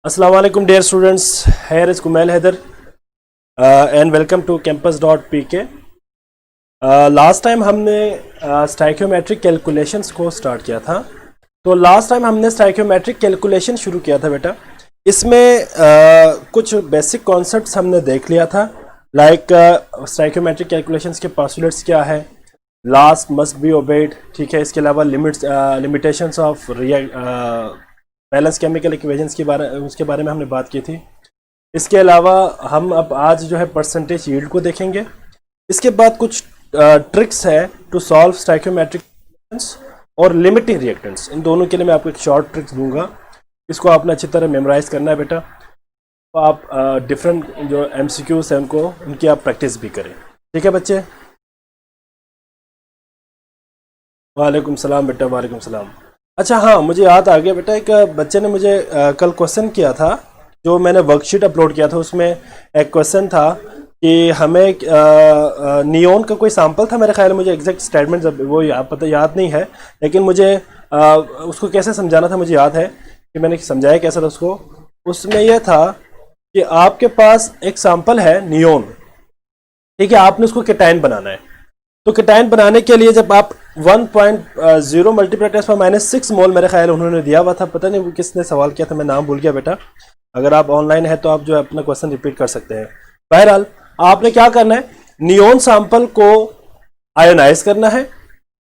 Assalamu alaikum dear students, here is Kumail Haider and welcome to campus.pk। Last time हमने stoichiometric calculations को start किया था। तो last time हमने stoichiometric calculation शुरू किया था बेटा। इसमें कुछ बेसिक कॉन्सेप्ट्स हमने देख लिया था, लाइक स्टाइकियोमेट्रिक कैलकुलेशंस के पोस्टुलेट्स क्या है, लास्ट मस्ट बी ओबेड, ठीक है। इसके अलावा limitations of balance chemical equations उसके बारे में हमने बात की थी। इसके अलावा हम अब आज जो है परसेंटेज यील्ड को देखेंगे। इसके बाद कुछ ट्रिक्स है टू सॉल्व स्टाइकियोमेट्रिक और लिमिटिंग रिएक्टेंट्स। इन दोनों के लिए मैं आपको एक शॉर्ट ट्रिक्स दूंगा, इसको आपने अच्छी तरह मेमोराइज करना है बेटा। तो आप डिफरेंट जो MCQs हैं उनकी आप प्रैक्टिस भी करें, ठीक है बच्चे। वालेकुम सलाम बेटा, वालेकुम सलाम। अच्छा हाँ, मुझे याद आ गया बेटा, एक बच्चे ने मुझे कल क्वेश्चन किया था, जो मैंने वर्कशीट अपलोड किया था। उसमें एक क्वेश्चन था कि हमें नियोन का कोई सैंपल था, मेरे ख्याल में, मुझे एग्जैक्ट स्टेटमेंट वो याद नहीं है, लेकिन मुझे उसको कैसे समझाना था मुझे याद है कि मैंने समझाया कैसा था उसको। उसमें यह था कि आपके पास एक सैंपल है नियोन, ठीक है, आपने उसको केटाइन बनाना है। तो केटाइन बनाने के लिए जब आप 1.0 मल्टीप्लाई 10⁻⁶ मोल, मेरे ख्याल उन्होंने दिया हुआ था, पता नहीं वो किसने सवाल किया था, मैं नाम भूल गया बेटा। अगर आप ऑनलाइन है तो आप जो है अपना क्वेश्चन रिपीट कर सकते हैं। बहरहाल आपने क्या करना है, नियोन सैंपल को आयोनाइज करना है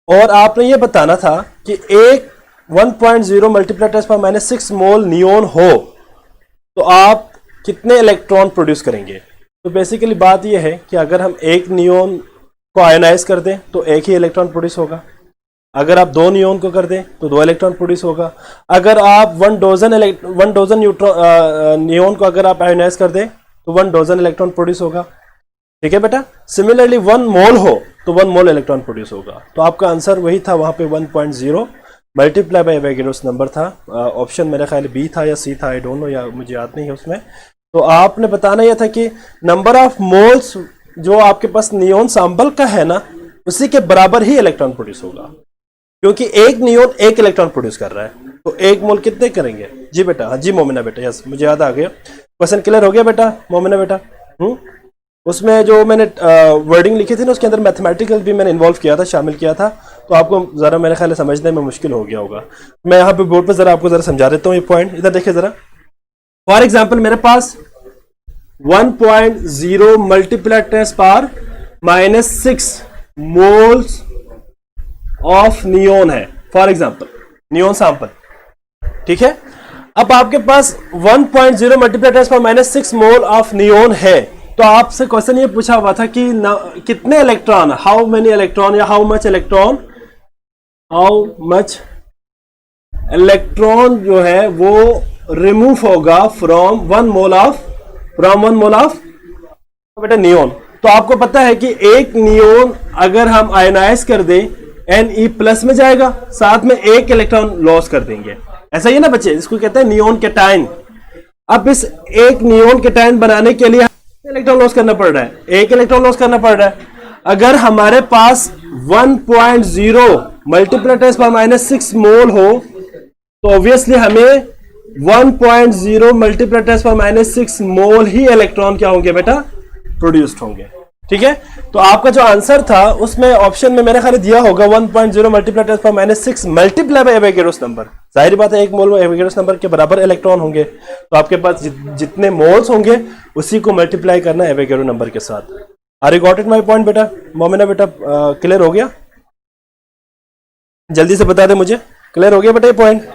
और आपने ये बताना था कि एक 1.0 मल्टीप्लाई 10⁻⁶ मोल नियोन हो तो आप कितने इलेक्ट्रॉन प्रोड्यूस करेंगे। तो बेसिकली बात यह है कि अगर हम एक नियोन को आयोनाइज कर दें तो एक ही इलेक्ट्रॉन प्रोड्यूस होगा, अगर आप 2 नियोन को कर दें तो 2 इलेक्ट्रॉन प्रोड्यूस होगा, अगर आप 1 डोजन नियोन को अगर आप आयोनाइज कर दें तो 1 डोजन इलेक्ट्रॉन प्रोड्यूस होगा, ठीक है बेटा। सिमिलरली 1 मोल हो तो 1 मोल इलेक्ट्रॉन प्रोड्यूस होगा। तो आपका आंसर वही था, वहां पे 1.0 मल्टीप्लाई बाई एवोगैड्रोस नंबर था। ऑप्शन मेरे ख्याल B था या C था, आई डोंट नो, या मुझे याद नहीं है उसमें। तो आपने बताना यह था कि नंबर ऑफ मोल्स जो आपके पास नियोन सैंपल का है ना, उसी के बराबर ही इलेक्ट्रॉन प्रोड्यूस होगा, क्योंकि एक नियोन 1 इलेक्ट्रॉन प्रोड्यूस कर रहा है। तो 1 मोल कितने करेंगे जी बेटा? हाँ जी मोमिना बेटा, यस मुझे याद आ गया। क्वेश्चन क्लियर हो गया बेटा मोमिना बेटा? उसमें जो मैंने वर्डिंग लिखी थी ना, उसके अंदर मैथमेटिकल भी मैंने इन्वॉल्व किया था, शामिल किया था, तो आपको जरा मेरे ख्याल समझने में मुश्किल हो गया होगा। मैं यहाँ पे बोर्ड पर जरा आपको जरा समझा देता हूँ ये पॉइंट, इधर देखिए जरा। फॉर एग्जाम्पल मेरे पास 1.0 मल्टीप्लाई 10⁻⁶ मोल्स ऑफ नियोन है, फॉर एग्जाम्पल नियोन सैंपल, ठीक है। अब आपके पास 1.0 मल्टीप्लाई 10⁻⁶ मोल ऑफ नियोन है, तो आपसे क्वेश्चन ये पूछा हुआ था कि कितने इलेक्ट्रॉन, हाउ मेनी इलेक्ट्रॉन या हाउ मच इलेक्ट्रॉन जो है वो रिमूव होगा फ्रॉम 1 मोल ऑफ बेटा नियोन। तो आपको पता है कि एक नियोन अगर हम आयोनाइज कर दें Ne+ में जाएगा, साथ में 1 इलेक्ट्रॉन लॉस कर देंगे, ऐसा ही ना बच्चे, इसको कहते हैं नियोन केटाइन। अब इस एक नियोन केटाइन बनाने के लिए इलेक्ट्रॉन लॉस करना पड़ रहा है, 1 इलेक्ट्रॉन लॉस करना पड़ रहा है। अगर हमारे पास 1.0 मल्टीप्लाई 10⁻⁶ मोल हो तो ऑब्वियसली हमें 1.0 मल्टीप्लाई 10⁻⁶ मोल ही इलेक्ट्रॉन क्या होंगे बेटा? प्रोड्यूस्ड होंगे, ठीक है। तो आपका जो आंसर था उसमें ऑप्शन में मेरे ख्याल दिया होगा 1.0 multiply 10⁻⁶ multiply by Avogadro's number. जाहिर बात है 1 मोल में एवोगैड्रोस नंबर के बराबर इलेक्ट्रॉन होंगे, तो आपके पास जितने मोल्स होंगे उसी को मल्टीप्लाई करना एवोगैड्रो नंबर के साथ। Are you got it my point बेटा? मोमिना बेटा क्लियर हो गया? जल्दी से बता दे मुझे, क्लियर हो गया बेटा ये पॉइंट?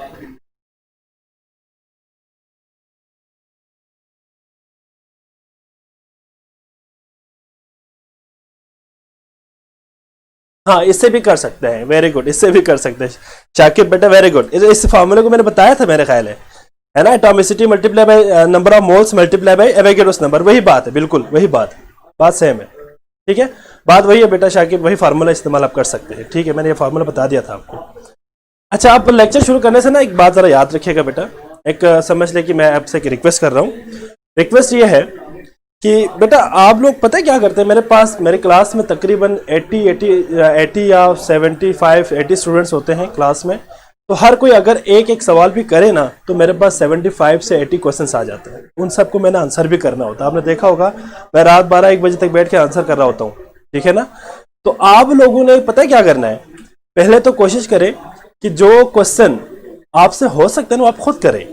हाँ इससे भी कर सकते हैं, वेरी गुड, इससे भी कर सकते हैं शाकिब बेटा, वेरी गुड। इस फॉर्मूले को मैंने बताया था मेरे ख्याल है ना, atomicity multiply by number of moles multiply by Avogadro's number, वही बात है, बिल्कुल वही बात सेम है, ठीक है, बात वही है बेटा शाकिब, वही फार्मूला इस्तेमाल आप कर सकते हैं, ठीक है। मैंने ये फार्मूला बता दिया था आपको। अच्छा, आप लेक्चर शुरू करने से ना एक बात जरा याद रखिएगा बेटा, एक समझ ले कि मैं आपसे एक रिक्वेस्ट कर रहा हूँ। रिक्वेस्ट ये है कि बेटा आप लोग पता है क्या करते हैं, मेरे क्लास में तकरीबन 80 या 75 80 स्टूडेंट्स होते हैं क्लास में। तो हर कोई अगर एक एक सवाल भी करे ना तो मेरे पास 75 से 80 क्वेश्चंस आ जाते हैं। उन सबको मैंने आंसर भी करना होता है। आपने देखा होगा मैं रात 12-1 बजे तक बैठ के आंसर कर रहा होता हूँ, ठीक है ना। तो आप लोगों ने पता है क्या करना है, पहले तो कोशिश करें कि जो क्वेश्चन आपसे हो सकता है ना आप खुद करें।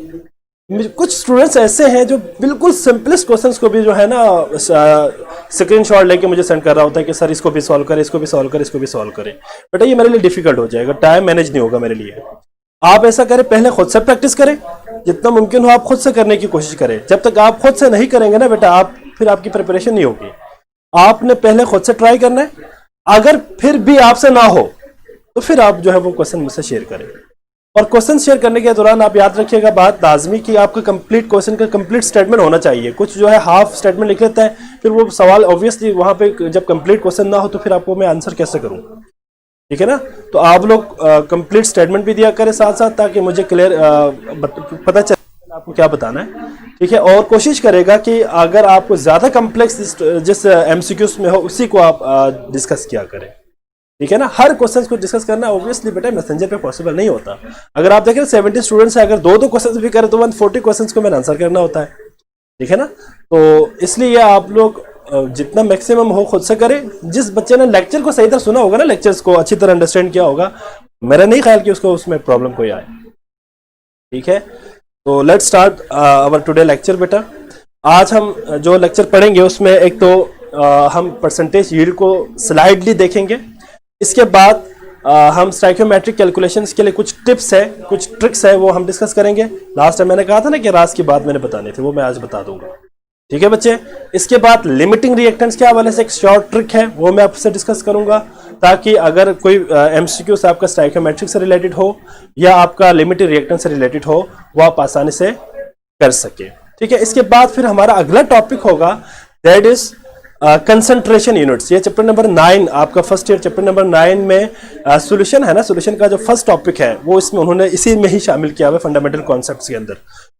कुछ स्टूडेंट्स ऐसे हैं जो बिल्कुल सिंपलेस्ट क्वेश्चंस को भी जो है ना स्क्रीनशॉट लेके मुझे सेंड कर रहा होता है कि सर इसको भी सॉल्व करें, इसको भी सॉल्व करें, इसको भी सॉल्व करें। बेटा ये मेरे लिए डिफिकल्ट हो जाएगा, टाइम मैनेज नहीं होगा मेरे लिए। आप ऐसा करें, पहले खुद से प्रैक्टिस करें, जितना मुमकिन हो आप खुद से करने की कोशिश करें। जब तक आप खुद से नहीं करेंगे ना बेटा, आप फिर आपकी प्रिपरेशन नहीं होगी। आपने पहले खुद से ट्राई करना है, अगर फिर भी आपसे ना हो तो फिर आप जो है वो क्वेश्चन मुझसे शेयर करें। और क्वेश्चन शेयर करने के दौरान आप याद रखिएगा बात लाजमी कि आपका कंप्लीट क्वेश्चन का कंप्लीट स्टेटमेंट होना चाहिए। कुछ जो है हाफ स्टेटमेंट लिख लेता है, फिर वो सवाल ऑब्वियसली वहां पे जब कंप्लीट क्वेश्चन ना हो तो फिर आपको मैं आंसर कैसे करूं, ठीक है ना। तो आप लोग कंप्लीट स्टेटमेंट भी दिया करें साथ साथ, ताकि मुझे क्लियर पता चले आपको क्या बताना है, ठीक है। और कोशिश करेगा कि अगर आपको ज्यादा कॉम्प्लेक्स जिस एमसीक्यूज में हो उसी को आप डिस्कस किया करें, ठीक है ना। हर क्वेश्चन को डिस्कस करना ऑब्वियसली बेटा मैसेंजर पे पॉसिबल नहीं होता। अगर आप देखें 70 स्टूडेंट्स है, अगर दो क्वेश्चन भी करें तो 140 क्वेश्चन को मैंने आंसर करना होता है, ठीक है ना। तो इसलिए आप लोग जितना मैक्सिमम हो खुद से करें। जिस बच्चे ने लेक्चर को सही तरह सुना होगा ना, लेक्चर्स को अच्छी तरह अंडरस्टैंड किया होगा, मेरा नहीं ख्याल कि उसको उसमें प्रॉब्लम कोई आए, ठीक है। तो let's start our today lecture बेटा। आज हम जो लेक्चर पढ़ेंगे उसमें एक तो हम परसेंटेज यील्ड को स्लाइडली देखेंगे। इसके बाद हम स्टाइकियोमेट्रिक कैलकुलेशंस के लिए कुछ टिप्स है, कुछ ट्रिक्स है, वो हम डिस्कस करेंगे। लास्ट टाइम मैंने कहा था ना कि राज की बात मैंने बतानी थी, वो मैं आज बता दूंगा, ठीक है बच्चे। इसके बाद लिमिटिंग रिएक्टेंट्स के हवाले से एक शॉर्ट ट्रिक है, वो मैं आपसे डिस्कस करूंगा, ताकि अगर कोई एमसीक्यू से आपका स्टाइकियोमेट्रिक से रिलेटेड हो या आपका लिमिटेड रिएक्टेंट से रिलेटेड हो, वो आप आसानी से कर सके, ठीक है। इसके बाद फिर हमारा अगला टॉपिक होगा, दैट इज कंसंट्रेशन यूनिट्स। ये चैप्टर नंबर 9 आपका फर्स्ट ईयर चैप्टर नंबर 9 में सॉल्यूशन है ना, सॉल्यूशन का जो फर्स्ट टॉपिक है वो इसमें उन्होंने इसी में ही शामिल किया हुआ है, फंडामेंटल कॉन्सेप्ट्स के अंदर।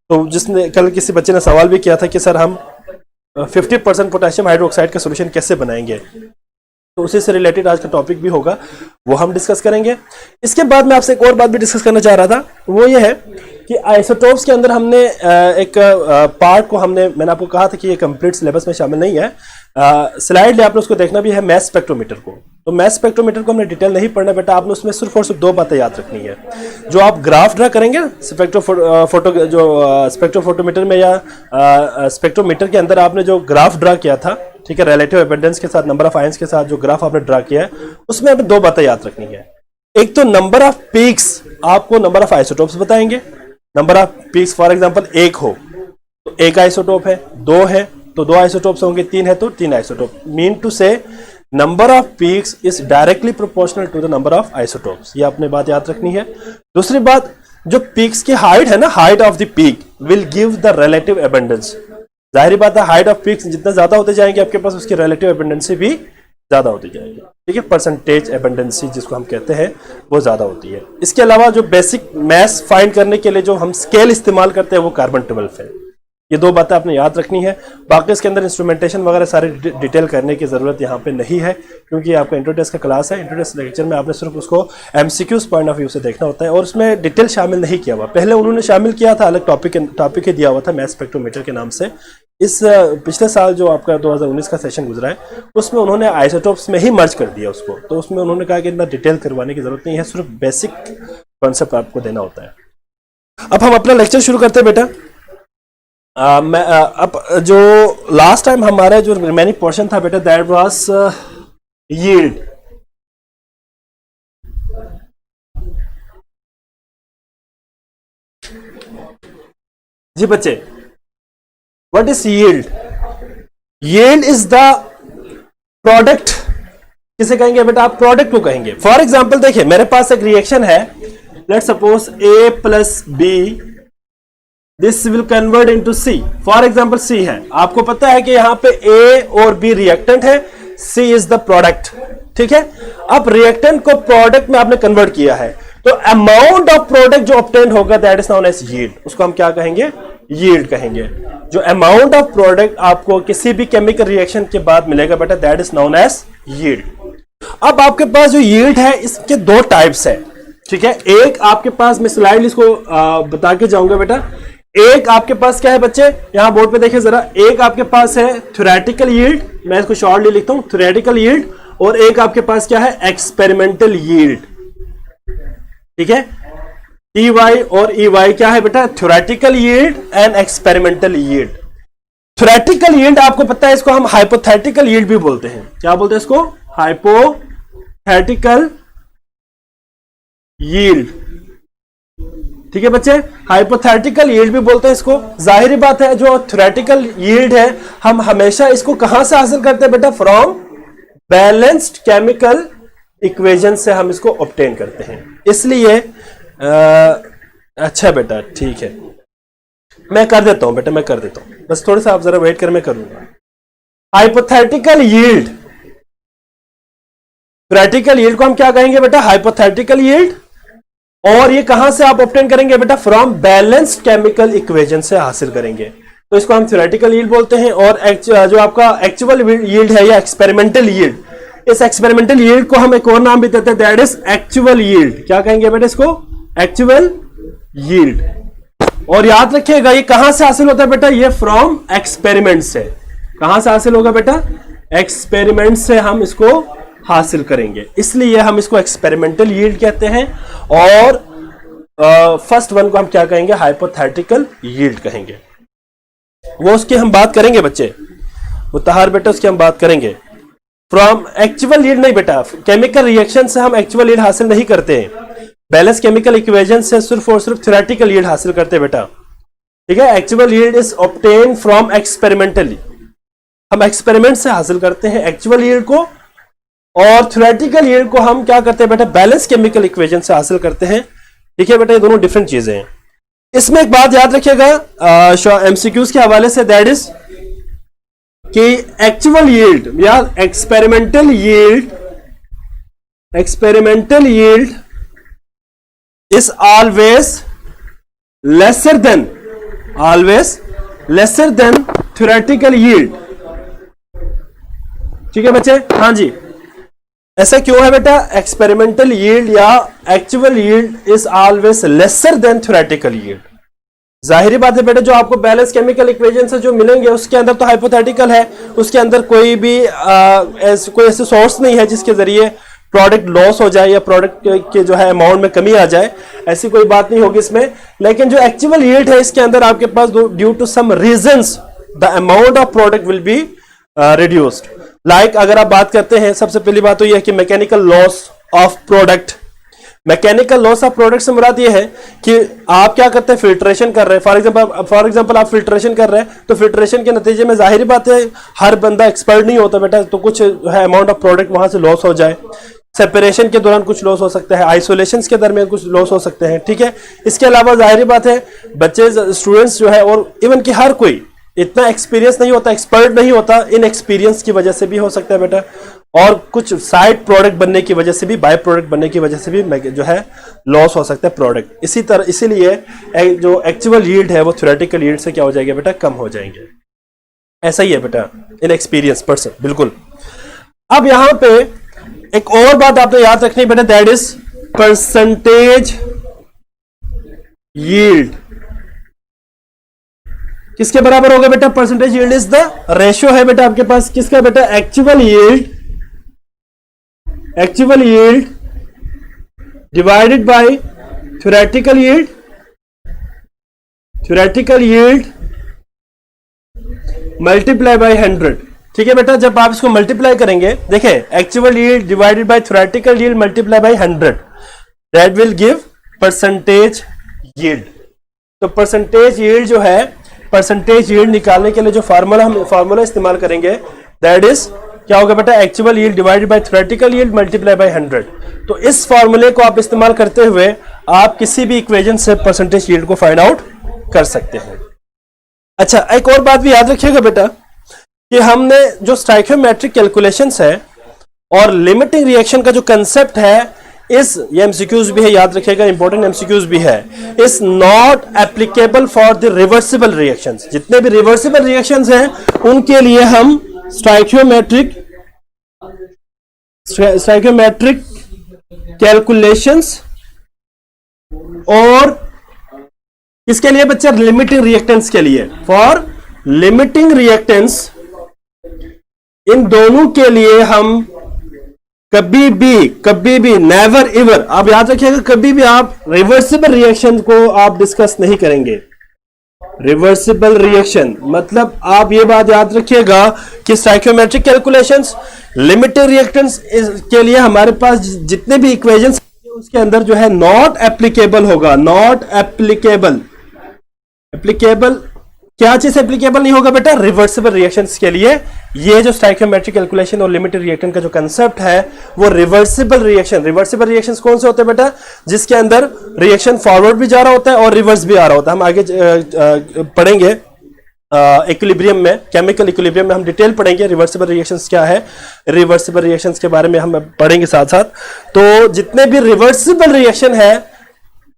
तो जिसने कल किसी बच्चे ने सवाल भी किया था कि सर हम 50% पोटेशियम हाइड्रोक्साइड का सॉल्यूशन कैसे बनाएंगे, तो उसी से रिलेटेड आज का टॉपिक भी होगा, वो हम डिस्कस करेंगे। इसके बाद मैं आपसे एक और बात भी डिस्कस करना चाह रहा था, वो ये है कि आइसोटोप्स के अंदर हमने एक पार्ट को मैंने आपको कहा था कि ये कंप्लीट सिलेबस में शामिल नहीं है। स्लाइड आपने उसको देखना भी है, मास स्पेक्ट्रोमीटर को। तो मास स्पेक्ट्रोमीटर को हमने डिटेल नहीं पढ़ना बेटा, आपने उसमें सिर्फ और सिर्फ 2 बातें याद रखनी है। जो आप ग्राफ ड्रा करेंगे स्पेक्ट्रोफोटोमीटर में या स्पेक्ट्रोमीटर के अंदर आपने जो ग्राफ ड्रा किया था, ठीक है, रिलेटिव एबंडेंस के साथ, नंबर ऑफ आयंस के साथ जो ग्राफ आपने ड्रा किया है, उसमें आपने 2 बातें याद रखनी है। एक तो नंबर ऑफ पीक्स आपको नंबर ऑफ आइसोटोप्स बताएंगे। Number of peaks for example 1 हो तो 1 आइसोटोप है, 2 है तो 2 आइसोटोप्स होंगे, 3 है तो 3 isotope. Mean to say number of peaks is directly proportional to the number of isotopes. ये आपने बात याद रखनी है। दूसरी बात, जो पीक्स की हाइट है ना, height of the peak will give the relative abundance. जाहिर बात है हाइट ऑफ पीक्स जितना ज्यादा होते जाएंगे आपके पास, उसकी रिलेटिव एबंडेंसी भी ज्यादा होती जाएगी, ठीक है। परसेंटेज एबंडेंसी जिसको हम कहते हैं वो ज्यादा होती है। इसके अलावा जो बेसिक मैथ्स फाइंड करने के लिए जो हम स्केल इस्तेमाल करते हैं वो कार्बन 12 है। ये 2 बातें आपने याद रखनी है। बाकी इसके अंदर इंस्ट्रूमेंटेशन वगैरह सारे डिटेल करने की जरूरत यहाँ पे नहीं है, क्योंकि आपका इंट्रोटेस्ट का क्लास है। इंट्रोटेस्ट लेक्चर में आपने सिर्फ उसको एमसीक्यूज पॉइंट ऑफ व्यू से देखना होता है, और उसमें डिटेल शामिल नहीं किया हुआ। पहले उन्होंने शामिल किया था, अलग टॉपिक ही दिया हुआ था मास स्पेक्ट्रोमीटर के नाम से। इस पिछले साल जो आपका 2019 का सेशन गुजरा है, उसमें उन्होंने आइसोटोप्स में ही मर्ज कर दिया उसको। तो उसमें उन्होंने कहा कि इतना डिटेल करवाने की जरूरत नहीं है, सिर्फ बेसिक कॉन्सेप्ट आपको देना होता है। अब हम अपना लेक्चर शुरू करते हैं बेटा। अब जो लास्ट टाइम हमारा जो रिमेनिंग पोर्शन था बेटा, दैट वाज यील्ड। जी बच्चे, what is yield? Yield is the product. किसे कहेंगे बेटा? आप प्रोडक्ट को कहेंगे। फॉर एग्जाम्पल देखिए, मेरे पास एक रिएक्शन है, let's suppose A plus B, this will convert into C। For example C है, आपको पता है कि यहां पे A और B रिएक्टेंट है, C इज द प्रोडक्ट, ठीक है। अब रिएक्टेंट को प्रोडक्ट में आपने कन्वर्ट किया है, तो अमाउंट ऑफ प्रोडक्ट जो ऑब्टेन होगा that is known as yield. उसको हम क्या कहेंगे? यील्ड कहेंगे। जो अमाउंट ऑफ प्रोडक्ट आपको किसी भी केमिकल रिएक्शन के बाद मिलेगा बेटा, that is known as yield. अब आपके पास जो यील्ड है, इसके 2 टाइप्स है। ठीक है, एक आपके पास, मैं स्लाइड इसको बता के जाऊंगा बेटा। एक आपके पास क्या है बच्चे, यहां बोर्ड पे देखिए जरा, एक आपके पास है थ्योरेटिकल यील्ड, मैं इसको शॉर्टली लिखता हूं थ्योरेटिकल यील्ड, और एक आपके पास क्या है एक्सपेरिमेंटल यील्ड। ठीक है, टी वाई और ई वाई क्या है बेटा, theoretical yield and experimental yield. Theoretical yield आपको पता है, इसको हम हाइपोथेटिकल यील्ड भी बोलते हैं। क्या बोलते हैं इसको, हाइपोथेटिकल यील्ड। ठीक है बच्चे, हाइपोथेटिकल यील्ड भी बोलते हैं इसको। जाहिर बात है जो थ्योरेटिकल यील्ड है हम हमेशा इसको कहां से हासिल करते हैं बेटा, फ्रॉम बैलेंस्ड केमिकल इक्वेशन से हम इसको ऑब्टेन करते हैं। इसलिए अच्छा बेटा ठीक है, मैं कर देता हूं बेटा, मैं कर देता हूं, बस थोड़ा सा आप जरा वेट कर, मैं करूंगा। हाइपोथेटिकल यील्ड, थ्योरेटिकल यील्ड को हम क्या कहेंगे बेटा, हाइपोथेटिकल यील्ड, और ये कहां से आप ऑब्टेन करेंगे बेटा, फ्रॉम बैलेंस्ड केमिकल इक्वेशन से हासिल करेंगे, तो इसको हम थ्योरेटिकल यील्ड बोलते हैं। और जो आपका एक्चुअल यील्ड है या एक्सपेरिमेंटल यील्ड, इस एक्सपेरिमेंटल यील्ड को हम एक और नाम भी देते हैं, दैट इज एक्चुअल यील्ड। क्या कहेंगे बेटा इसको, एक्चुअल यील्ड। और याद रखिएगा ये कहां से हासिल होता है बेटा, ये फ्रॉम एक्सपेरिमेंट से। कहां से हासिल होगा बेटा, एक्सपेरिमेंट से हम इसको हासिल करेंगे, इसलिए हम इसको एक्सपेरिमेंटल यील्ड कहते हैं। और फर्स्ट वन को हम क्या कहेंगे, हाइपोथेटिकल यील्ड कहेंगे। वो उसकी हम बात करेंगे बच्चे, मुतहर बेटा उसकी हम बात करेंगे। फ्रॉम एक्चुअल यील्ड नहीं बेटा, केमिकल रिएक्शन से हम एक्चुअल यील्ड हासिल नहीं करते हैं, बैलेंस केमिकल इक्वेशन से सिर्फ और सिर्फ थ्योरेटिकल यील्ड हासिल करते हैं बेटा। ठीक है, actual yield is obtain from experimentally, हम एक्सपेरिमेंट से हासिल करते हैं एक्चुअल यील्ड को, और थ्योरेटिकल यील्ड को हम क्या करते हैं बेटा, बैलेंस केमिकल इक्वेशन से हासिल करते हैं। ठीक है बेटा, ये दोनों डिफरेंट चीजें हैं। इसमें एक बात याद रखिएगा एमसीक्यूज के हवाले से, दैट इज कि एक्चुअल यील्ड या experimental yield is always lesser than theoretical yield। ठीक है बच्चे, हाँ जी, ऐसा क्यों है बेटा, एक्सपेरिमेंटल यील्ड या actual yield is always lesser than theoretical yield. जाहिर बात है बेटा, जो आपको बैलेंस केमिकल इक्वेशन से जो मिलेंगे उसके अंदर तो हाइपोथेटिकल है, उसके अंदर कोई भी कोई ऐसे सोर्स नहीं है जिसके जरिए प्रोडक्ट लॉस हो जाए या प्रोडक्ट के जो है अमाउंट में कमी आ जाए, ऐसी कोई बात नहीं होगी इसमें। लेकिन जो एक्चुअल यील्ड है इसके अंदर आपके पास due to some reasons the amount of product will be reduced. Like अगर आप बात करते हैं, सबसे पहली बात तो यह है कि mechanical loss of product. Mechanical loss of product से मुराद ये है कि आप क्या करते हैं, फिल्ट्रेशन कर रहे हैं, फॉर एग्जांपल आप फिल्ट्रेशन कर रहे हैं, तो फिल्ट्रेशन के नतीजे में जाहिर बात है हर बंदा एक्सपर्ट नहीं होता बेटा, तो कुछ है अमाउंट ऑफ प्रोडक्ट वहां से लॉस हो जाए, सेपरेशन के दौरान कुछ लॉस हो सकता है, आइसोलेशन के दरमियान कुछ लॉस हो सकते हैं। ठीक है, इसके अलावा जाहिर बात है बच्चे स्टूडेंट्स जो है और इवन कि हर कोई इतना एक्सपीरियंस नहीं होता, एक्सपर्ट नहीं होता, इन एक्सपीरियंस की वजह से भी हो सकता है बेटा, और कुछ साइड प्रोडक्ट बनने की वजह से भी, बाय प्रोडक्ट बनने की वजह से भी जो है लॉस हो सकता है प्रोडक्ट। इसी तरह इसीलिए जो एक्चुअल यील्ड है वो थ्योरेटिकल यील्ड से क्या हो जाएगा बेटा, कम हो जाएंगे। ऐसा ही है बेटा इन एक्सपीरियंस पर्सन, बिल्कुल। अब यहां पे एक और बात आपने याद रखनी बेटा, दैट इज परसेंटेज यील्ड। किसके बराबर होगा बेटा, percentage yield is the ratio है बेटा आपके पास किसका बेटा, actual yield divided by theoretical yield multiply by 100। ठीक है बेटा, जब आप इसको मल्टीप्लाई करेंगे, देखें actual yield divided by theoretical yield multiply by 100, that will give percentage yield. तो परसेंटेज यील्ड जो है, परसेंटेज यील्ड निकालने के लिए जो फार्मूला इस्तेमाल करेंगे, दैट इज क्या होगा बेटा, actual yield divided by theoretical yield multiply by 100। तो इस फार्मूले को आप इस्तेमाल करते हुए आप किसी भी इक्वेशन से परसेंटेज यील्ड को फाइंड आउट कर सकते हैं। अच्छा, एक और बात भी याद रखिएगा बेटा कि हमने जो स्टाइकियोमेट्रिक कैलकुलेशंस है और लिमिटिंग रिएक्शन का जो कंसेप्ट है, ये एमसीक्यूज भी है, याद रखिएगा, इंपॉर्टेंट एमसीक्यूज भी है, is not applicable for the reversible reactions. जितने भी रिवर्सिबल रिएक्शंस हैं उनके लिए हम स्टाइकियोमेट्रिक कैलकुलेशंस और किसके लिए बच्चे? लिमिटिंग रिएक्टेंस के लिए। फॉर लिमिटिंग रिएक्टेंस, इन दोनों के लिए हम कभी भी नेवर एवर, आप याद रखिएगा, कभी भी आप रिवर्सिबल रिएक्शन को आप डिस्कस नहीं करेंगे। रिवर्सिबल रिएक्शन मतलब आप ये बात याद रखिएगा कि स्टोइकियोमेट्रिक कैलकुलेशंस, लिमिटिंग रिएक्टेंस के लिए हमारे पास जितने भी इक्वेशंस उसके अंदर जो है नॉट एप्लीकेबल होगा। नॉट एप्लीकेबल, एप्लीकेबल क्या चीज एप्लीकेबल नहीं होगा बेटा? रिवर्सिबल रिएक्शंस के लिए। ये जो स्टोइकियोमेट्रिक कैलकुलेशन और लिमिटेड रिएक्टेंट का जो कंसेप्ट है वो रिवर्सिबल रिएक्शन। रिवर्सिबल रिएक्शंस कौन से होते हैं बेटा? जिसके अंदर रिएक्शन फॉरवर्ड भी जा रहा होता है और रिवर्स भी आ रहा होता है। हम आगे पढ़ेंगे इक्विलिब्रियम में, केमिकल इक्विलिब्रियम में हम डिटेल पढ़ेंगे रिवर्सिबल रिएक्शंस क्या है, रिवर्सिबल रिएक्शंस के बारे में हम पढ़ेंगे साथ साथ। तो जितने भी रिवर्सिबल रिएक्शन है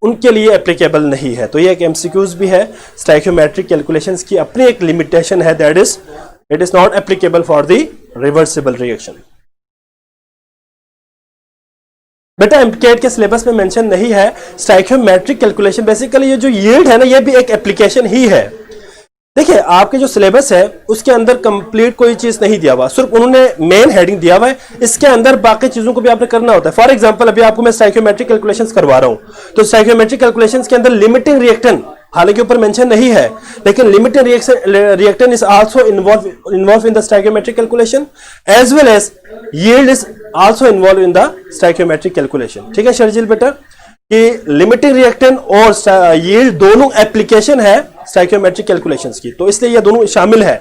उनके लिए एप्लीकेबल नहीं है। तो ये एक एमसीक्यूज भी है। स्टोइकियोमेट्रिक कैलकुलेशंस की अपनी एक लिमिटेशन है, that is it is not applicable for the reversible reaction. बेटा एमकेट के सिलेबस में मेंशन नहीं है स्टोइकियोमेट्रिक कैलकुलेशन। बेसिकली ये जो यील्ड है ना, ये भी एक एप्लीकेशन ही है। देखिए आपके जो सिलेबस है उसके अंदर कंप्लीट कोई चीज नहीं दिया हुआ, सिर्फ उन्होंने मेन हेडिंग दिया हुआ है। इसके अंदर बाकी चीजों को भी आपने करना होता है। फॉर एग्जांपल अभी आपको मैं स्टोइकियोमेट्रिक कैलकुलेशंस करवा रहा हूं, तो स्टोइकियोमेट्रिक कैलकुलेशंस के अंदर लिमिटिंग रिएक्टेंट हालांकि ऊपर मेंशन नहीं है, लेकिन limiting reactant is also involve in the stoichiometric calculation as well as yield is also involve in the stoichiometric calculation. ठीक है शर्जिल बेटा, कि लिमिटिंग रिएक्टेंट और यील्ड दोनों एप्लीकेशन है स्टोइकियोमेट्रिक कैलकुलेशंस की, तो इसलिए ये दोनों शामिल है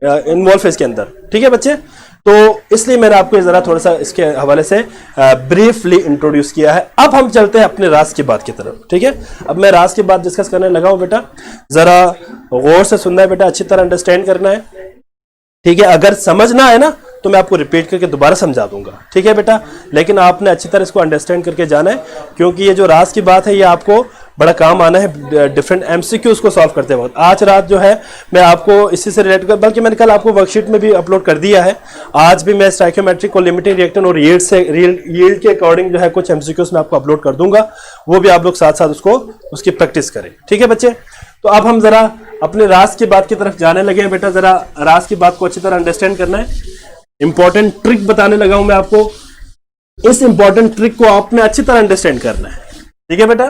इन्वॉल्व इसके अंदर। ठीक है बच्चे, तो इसलिए मैंने आपको जरा थोड़ा सा इसके हवाले से ब्रीफली इंट्रोड्यूस किया है। अब हम चलते हैं अपने राज की बात की तरफ। ठीक है, अब मैं राज की बात डिस्कस करने लगा हूं बेटा, जरा गौर से सुनना है बेटा, अच्छी तरह अंडरस्टैंड करना है। ठीक है, अगर समझ ना आए ना तो मैं आपको रिपीट करके दोबारा समझा दूंगा। ठीक है बेटा, लेकिन आपने अच्छी तरह इसको अंडरस्टैंड करके जाना है, क्योंकि ये जो राज की बात है ये आपको बड़ा काम आना है डिफरेंट एमसीक्यूज को सॉल्व करते वक्त। आज रात जो है मैं आपको इसी से रिलेटेड, बल्कि मैंने कल आपको वर्कशीट में भी अपलोड कर दिया है, आज भी मैं स्टोइकियोमेट्रिक और लिमिटिंग रिएक्टेंट और यील्ड के अकॉर्डिंग जो है कुछ एमसीक्यूज मैं आपको अपलोड कर दूंगा, वो भी आप लोग साथ साथ उसकी प्रैक्टिस करें। ठीक है बच्चे, तो अब हम जरा अपने राज की बात की तरफ जाने लगे हैं बेटा। जरा राज की बात को अच्छी तरह अंडरस्टैंड करना है। इंपॉर्टेंट ट्रिक बताने लगा हूं मैं आपको, इस इंपॉर्टेंट ट्रिक को आपने अच्छी तरह अंडरस्टैंड करना है। ठीक है बेटा,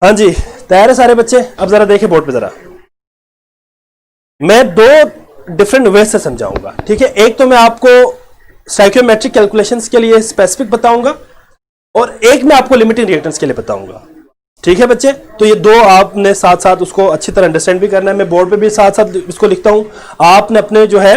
हाँ जी, तैयार है सारे बच्चे? अब जरा देखें बोर्ड पे जरा, मैं दो डिफरेंट वे से समझाऊंगा। ठीक है, एक तो मैं आपको स्टोइकियोमेट्रिक कैलकुलेशंस के लिए स्पेसिफिक बताऊंगा और एक मैं आपको लिमिटिंग रिएक्टेंट्स के लिए बताऊंगा। ठीक है बच्चे, तो ये दो आपने साथ साथ उसको अच्छी तरह अंडरस्टैंड भी करना है। मैं बोर्ड पे भी साथ साथ इसको लिखता हूं, आपने अपने जो है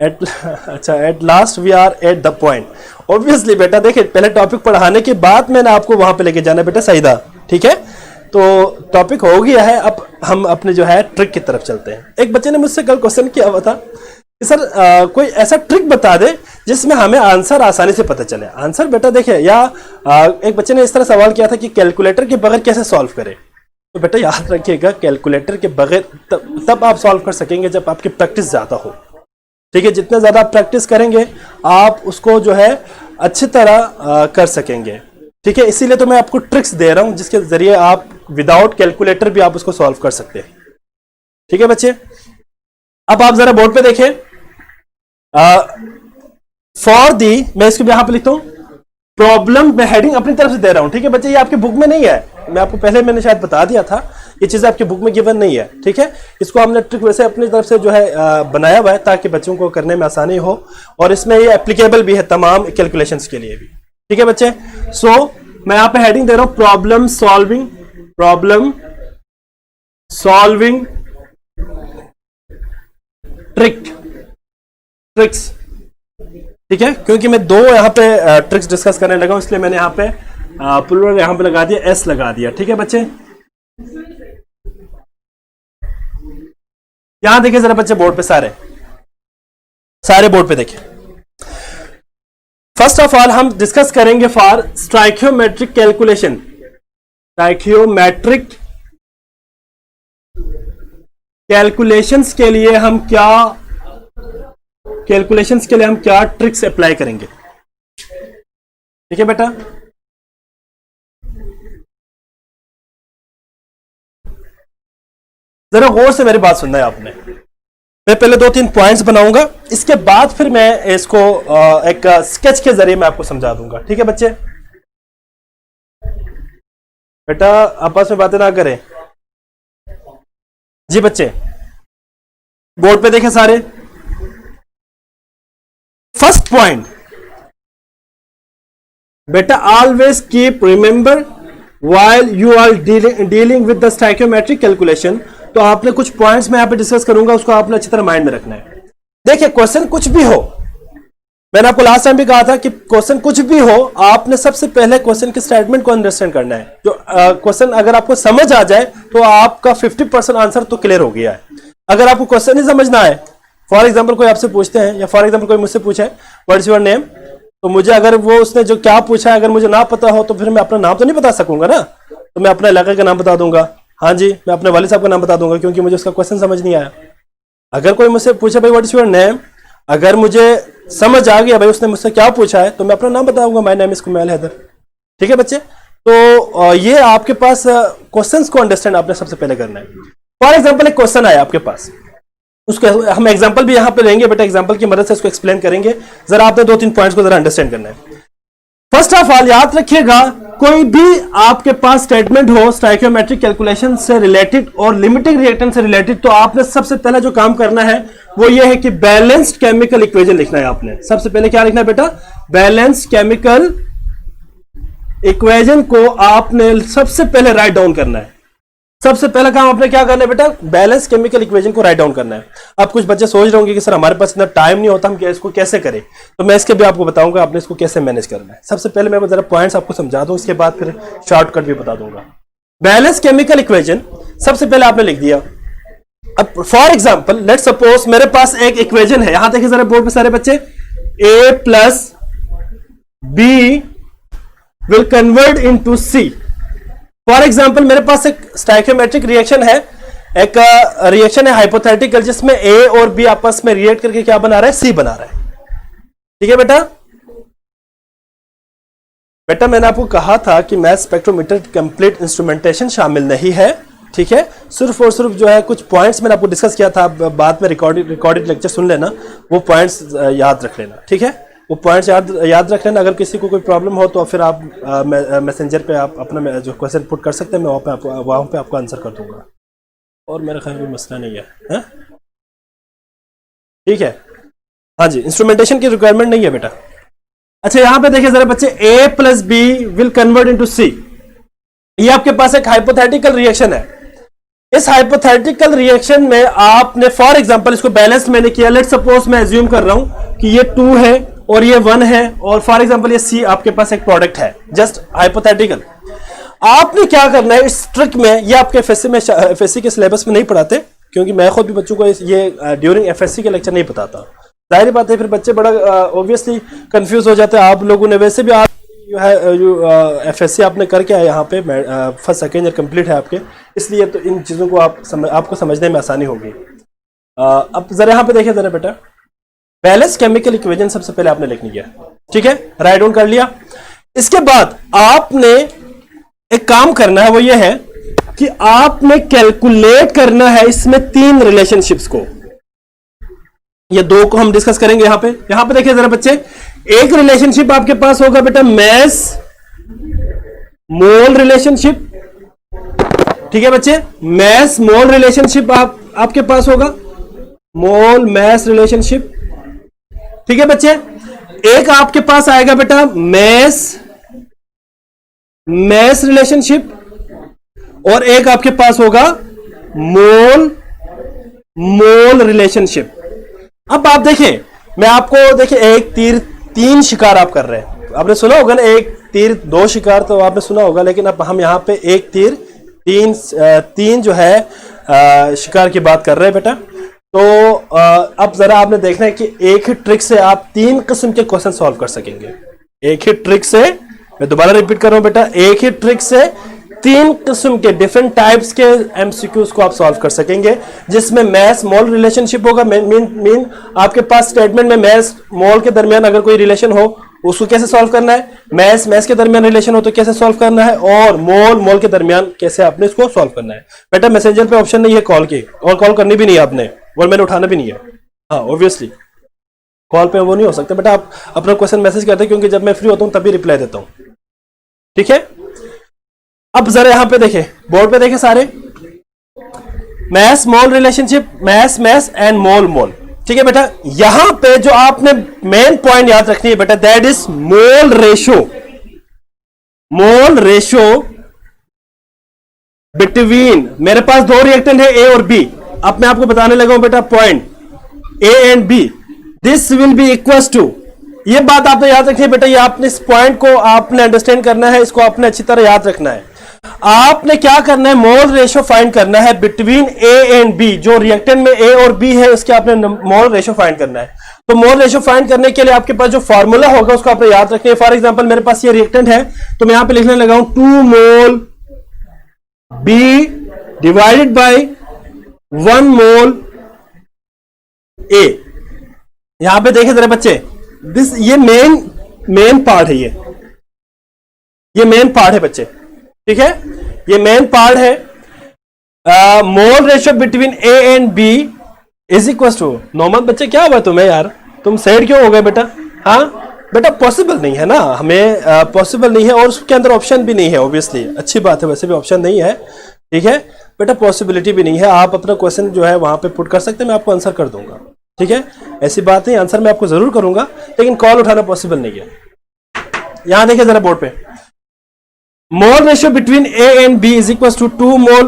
at last we are at the point. Obviously बेटा देखिए, पहले टॉपिक पढ़ाने के बाद मैंने आपको वहां पे लेके जाना है बेटा सईदा। ठीक है, तो टॉपिक हो गया है, अब हम अपने जो है ट्रिक की तरफ चलते हैं। एक बच्चे ने मुझसे कल क्वेश्चन किया हुआ था कि सर कोई ऐसा ट्रिक बता दे जिसमें हमें आंसर आसानी से पता चले। आंसर बेटा देखिए, या एक बच्चे ने इस तरह सवाल किया था कि कैलकुलेटर के बगैर कैसे सॉल्व करें। तो बेटा याद रखिएगा, कैलकुलेटर के बगैर तब आप सॉल्व कर सकेंगे जब आपकी प्रैक्टिस ज्यादा हो। ठीक है, जितना ज्यादा आप प्रैक्टिस करेंगे आप उसको जो है अच्छी तरह कर सकेंगे। ठीक है, इसीलिए तो मैं आपको ट्रिक्स दे रहा हूं जिसके जरिए आप विदाउट कैलकुलेटर भी आप उसको सॉल्व कर सकते हैं। ठीक है बच्चे, अब आप जरा बोर्ड पे देखें, फॉर दी, मैं इसको यहां पे लिखता हूं प्रॉब्लम, मैं हेडिंग अपनी तरफ से दे रहा हूं। ठीक है बच्चे, ये आपके बुक में नहीं है, मैं आपको पहले मैंने शायद बता दिया था, ये चीज आपके बुक में गिवन नहीं है। ठीक है, इसको हमने ट्रिक वैसे अपनी तरफ से जो है बनाया हुआ है ताकि बच्चों को करने में आसानी हो, और इसमें ये एप्लीकेबल भी है तमाम कैलकुलेशंस के लिए भी। ठीक है बच्चे, सो मैं यहां पे हेडिंग दे रहा हूं प्रॉब्लम सॉल्विंग ट्रिक्स। ठीक है, क्योंकि मैं दो यहां पे ट्रिक्स डिस्कस करने लगा हूं, इसलिए मैंने यहां पे प्लूरल यहां पे लगा दिया, एस लगा दिया। ठीक है बच्चे, यहां देखिए जरा बच्चे बोर्ड पे, सारे बोर्ड पे देखिए। फर्स्ट ऑफ ऑल हम डिस्कस करेंगे for stoichiometric calculation. Stoichiometric calculations के लिए हम क्या ट्रिक्स अप्लाई करेंगे। ठीक है बेटा, जरा गौर से मेरी बात सुनना है आपने। मैं पहले 2-3 पॉइंट्स बनाऊंगा, इसके बाद फिर मैं इसको एक स्केच के जरिए मैं आपको समझा दूंगा। ठीक है बच्चे? बेटा आपस में बातें ना करें जी। बच्चे बोर्ड पे देखें सारे। फर्स्ट पॉइंट बेटा, always keep remember while you are dealing with the stoichiometric calculation. तो आपने कुछ पॉइंट्स मैं यहां पे डिस्कस करूंगा, उसको आपने अच्छी तरह माइंड में रखना है। देखिए क्वेश्चन कुछ भी हो, मैंने आपको लास्ट टाइम भी कहा था कि क्वेश्चन कुछ भी हो, आपने सबसे पहले क्वेश्चन के स्टेटमेंट को अंडरस्टैंड करना है। जो क्वेश्चन अगर आपको समझ आ जाए तो आपका 50% आंसर तो क्लियर हो गया है। अगर आपको क्वेश्चन नहीं समझना है, फॉर एग्जाम्पल कोई आपसे पूछते हैं, या फॉर एग्जाम्पल कोई मुझसे पूछे व्हाट इज योर नेम, तो मुझे अगर वो उसने जो क्या पूछा है अगर मुझे ना पता हो तो फिर मैं अपना नाम तो नहीं बता सकूंगा ना। तो मैं अपने इलाके का नाम बता दूंगा, हाँ जी, मैं अपने वालिद साहब का नाम बता दूंगा, क्योंकि मुझे उसका क्वेश्चन समझ नहीं आया। अगर कोई मुझसे पूछे भाई व्हाट इज योर नेम, अगर मुझे समझ आ गया भाई उसने मुझसे क्या पूछा है, तो मैं अपना नाम बताऊंगा, my name is Kumail Haider. ठीक है बच्चे? तो ये आपके पास क्वेश्चंस को अंडरस्टैंड आपने सबसे पहले करना है। फॉर एग्जाम्पल एक क्वेश्चन आया आपके पास, उसको हम एग्जाम्पल भी यहां पे लेंगे बेटा, एग्जाम्पल की मदद से इसको एक्सप्लेन करेंगे। जरा आपने 2-3 पॉइंट्स को जरा अंडरस्टैंड करना है। फर्स्ट ऑफ ऑल याद रखिएगा, कोई भी आपके पास स्टेटमेंट हो स्टोइकियोमेट्रिक कैलकुलेशन से रिलेटेड और लिमिटिंग रिएक्टेंस से रिलेटेड, तो आपने सबसे पहले जो काम करना है वो ये है कि बैलेंस्ड केमिकल इक्वेशन लिखना है। आपने सबसे पहले क्या लिखना है बेटा? बैलेंस्ड केमिकल इक्वेशन को आपने सबसे पहले राइट डाउन करना है। सबसे पहला काम आपने क्या करना है बेटा? बैलेंस केमिकल इक्वेशन को राइट डाउन करना है। अब कुछ बच्चे सोच रहे होंगे कि सर हमारे पास इतना टाइम नहीं होता, हम इसको कैसे करें, तो मैं इसके भी आपको बताऊंगा आपने इसको कैसे मैनेज करना है। सबसे पहले मैं जरा पॉइंट्स आपको समझा दूं, इसके बाद फिर शॉर्टकट भी बता दूंगा। बैलेंस केमिकल इक्वेशन सबसे पहले आपने लिख दिया। अब फॉर एग्जाम्पल लेट सपोज मेरे पास एक इक्वेशन है, यहां देखिए जरा बोर्ड पे सारे बच्चे, a + b will convert into c। For example मेरे पास एक स्टोइकियोमेट्रिक रिएक्शन है, एक रिएक्शन है हाइपोथेटिकल, जिसमें ए और बी आपस में रिएक्ट करके क्या बना रहा है? सी बना रहा है। ठीक है बेटा? बेटा मैंने आपको कहा था कि मैथ स्पेक्ट्रोमीटर कंप्लीट इंस्ट्रूमेंटेशन शामिल नहीं है। ठीक है? सिर्फ और सिर्फ जो है कुछ पॉइंट्स मैंने आपको डिस्कस किया था, बाद में रिकॉर्डेड लेक्चर सुन लेना, वो पॉइंट्स याद रख लेना। ठीक है? वो पॉइंट्स याद रख लेना। अगर किसी को कोई प्रॉब्लम हो तो फिर आप मैसेंजर पे आप अपना जो क्वेश्चन पुट कर सकते हैं, मैं वहाँ पे आपको आंसर कर दूंगा, और मेरे ख्याल में मसला नहीं है। ठीक है? हाँ जी, इंस्ट्रूमेंटेशन की रिक्वायरमेंट नहीं है बेटा। अच्छा यहां पे देखिए जरा बच्चे, a + b will convert into c। ये आपके पास एक हाइपोथेटिकल रिएक्शन है। इस हाइपोथेटिकल रिएक्शन में आपने फॉर एग्जांपल इसको बैलेंस मैंने किया। लेट सपोज मैं एज्यूम कर रहा हूं कि ये 2 है और ये 1 है, और फॉर एग्जांपल ये C आपके पास एक प्रोडक्ट है, जस्ट हाइपोथेटिकल। आपने क्या करना है इस ट्रिक में, ये आपके एफएससी के सिलेबस में नहीं पढ़ाते, क्योंकि मैं खुद भी बच्चों को ये ड्यूरिंग एफएससी के लेक्चर नहीं बताता। जाहिर बात है फिर बच्चे बड़ा ऑब्वियसली कंफ्यूज हो जाते हैं। आप लोगों ने वैसे भी आप एफएससी आपने करके आए, यहाँ पे फर्स्ट सेकेंड ईयर कंप्लीट है आपके, इसलिए तो इन चीज़ों को आपको समझने में आसानी होगी। अब जरा यहाँ पे देखिए जरा बेटा, बैलेंस केमिकल इक्वेशन सबसे पहले आपने लिखनी है। ठीक है? राइट डाउन कर लिया। इसके बाद आपने एक काम करना है, वो ये है कि आपने कैलकुलेट करना है इसमें 3 रिलेशनशिप्स को। ये 2 को हम डिस्कस करेंगे यहां पे देखिए जरा बच्चे, एक रिलेशनशिप आपके पास होगा बेटा मैस मोल रिलेशनशिप। ठीक है बच्चे? मैस मोल रिलेशनशिप आपके पास होगा, मोल मैस रिलेशनशिप। ठीक है बच्चे? एक आपके पास आएगा बेटा मैस रिलेशनशिप, और एक आपके पास होगा मोल रिलेशनशिप। अब आप देखें, मैं आपको देखिए, एक तीर 3 शिकार आप कर रहे हैं। आपने सुना होगा ना, एक तीर 2 शिकार, तो आपने सुना होगा, लेकिन अब हम यहां पे एक तीर 3 जो है शिकार की बात कर रहे हैं बेटा। तो अब जरा आपने देखना है कि एक ही ट्रिक से आप 3 किस्म के क्वेश्चन सॉल्व कर सकेंगे। एक ही ट्रिक से, मैं दोबारा रिपीट कर रहा हूं बेटा, एक ही ट्रिक से 3 किस्म के डिफरेंट टाइप्स के एमसीक्यूज को आप सॉल्व कर सकेंगे, जिसमें मैस मोल रिलेशनशिप होगा। मीन आपके पास स्टेटमेंट में मैस मोल के दरमियान अगर कोई रिलेशन हो, उसको कैसे सॉल्व करना है, मैस मैस के दरमियान रिलेशन हो तो कैसे सॉल्व करना है, और मोल मोल के दरमियान कैसे आपने इसको सॉल्व करना है। बेटा मैसेंजर पे ऑप्शन नहीं है कॉल की, और कॉल करनी भी नहीं है आपने, और मैंने उठाना भी नहीं है। हाँ ऑब्वियसली कॉल पे वो नहीं हो सकता बेटा, आप अपना क्वेश्चन मैसेज करते हैं, क्योंकि जब मैं फ्री होता हूं तभी रिप्लाई देता हूं। ठीक है, अब जरा यहां पे देखें, बोर्ड पे देखें सारे, mass mole relationship, mass mass and mole mole. ठीक है बेटा, यहां पे जो आपने मेन पॉइंट याद रखनी है बेटा, that is mole ratio. Mole ratio between, मेरे पास दो रिएक्टेंट है ए और बी, अब मैं आपको बताने लगा हूं बेटा point A and B, this will be equal to, ये बात आपने याद रखनी है बेटा, ये आपने इस पॉइंट को आपने अंडरस्टैंड करना है, इसको आपने अच्छी तरह याद रखना है। आपने क्या करना है, मोल रेशो फाइंड करना है बिटवीन ए एंड बी, जो रिएक्टेंट में ए और बी है उसके आपने मोल रेशो फाइंड करना है। तो मोल रेशो फाइंड करने के लिए आपके पास जो फॉर्मूला होगा उसको आपने याद रखना है। फॉर एग्जांपल मेरे पास ये रिएक्टेंट है, तो मैं यहां पे लिखने लगा हूं 2 mole B divided by 1 mole ए। यहां पे देखें जरा बच्चे, दिस ये मेन पार्ट है, ये मेन पार्ट है बच्चे। ठीक है, ये मेन पार्ट है। Mole ratio between A and B is equal to, normal बच्चे क्या हुआ तुम्हें यार, तुम सैड क्यों हो गए बेटा? हाँ बेटा पॉसिबल नहीं है ना, हमें पॉसिबल नहीं है, और उसके अंदर ऑप्शन भी नहीं है। ऑब्वियसली अच्छी बात है, वैसे भी ऑप्शन नहीं है। ठीक है बेटा, पॉसिबिलिटी भी नहीं है। आप अपना क्वेश्चन जो है वहां पे पुट कर सकते हैं, मैं आपको आंसर कर दूंगा। ठीक है, ऐसी बात नहीं, आंसर मैं आपको जरूर करूंगा, लेकिन कॉल उठाना पॉसिबल नहीं है। यहां देखिए जरा बोर्ड पे, mole ratio between A and B is equal to 2 mole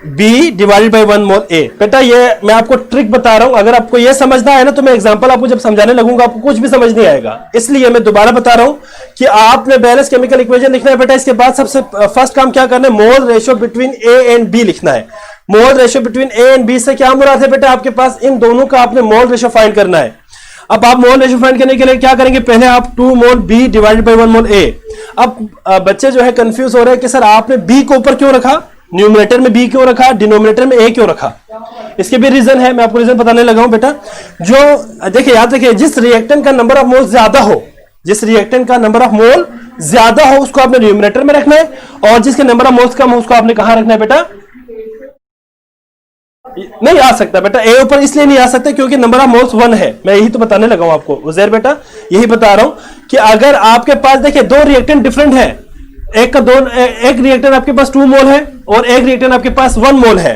B divided by 1 mole A. बेटा ये मैं आपको ट्रिक बता रहा हूं, अगर आपको ये समझना है ना, तो मैं एग्जांपल आपको जब समझाने लगूंगा आपको कुछ भी समझ नहीं आएगा, इसलिए मैं दोबारा बता रहा हूं कि आपने बैलेंस केमिकल इक्वेशन लिखना है बेटा। इसके बाद सबसे फर्स्ट काम क्या करना है, mole ratio between A and B लिखना है। Mole ratio between A and B से क्या मुराद है बेटा, आपके पास इन दोनों का आपने मोल रेशियो फाइंड करना है। अब आप मोल रेशियो फाइंड करने के लिए क्या करेंगे, पहले आप 2 mole B divided by 1 mole ए। अब बच्चे जो है कंफ्यूज हो रहे हैं कि सर आपने बी को ऊपर क्यों रखा, न्यूमरेटर में बी क्यों रखा, डिनोमिनेटर में ए क्यों रखा? इसके भी रीजन है, मैं आपको रीजन बताने लगा हूं बेटा। जो देखिए याद रखिए, जिस रिएक्टेंट का नंबर ऑफ मोल ज्यादा हो, जिस रिएक्टेंट का नंबर ऑफ मोल ज्यादा हो उसको आपने न्यूमरेटर में रखना है, और जिसके नंबर ऑफ मोल्स कम हो उसको आपने कहां रखना है बेटा? नहीं आ सकता बेटा, ए ऊपर इसलिए नहीं आ सकता क्योंकि नंबर ऑफ मोल्स 1 है। मैं यही तो बताने लगा हूं आपको उजैर बेटा, यही बता रहा हूं कि अगर आपके पास देखिए दो रिएक्टेंट डिफरेंट है, एक रिएक्टेंट आपके पास 2 मोल है और एक रिएक्टेंट आपके पास 1 मोल है,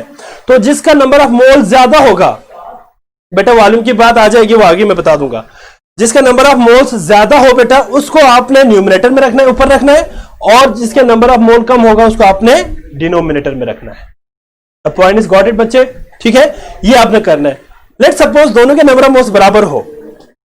तो जिसका नंबर ऑफ मोल ज्यादा होगा बेटा, वॉल्यूम की बात आ जाएगी वो आगे मैं बता दूंगा, जिसका नंबर ऑफ मोल्स ज्यादा हो बेटा उसको आपने न्यूमरेटर में रखना है, ऊपर रखना है, और जिसके नंबर ऑफ मोल कम होगा उसको आपने डिनोमिनेटर में रखना है। The point is got it बच्चे? ठीक है, ये आपने करना है। लेट सपोज दोनों के नंबर ऑफ मोल्स बराबर हो,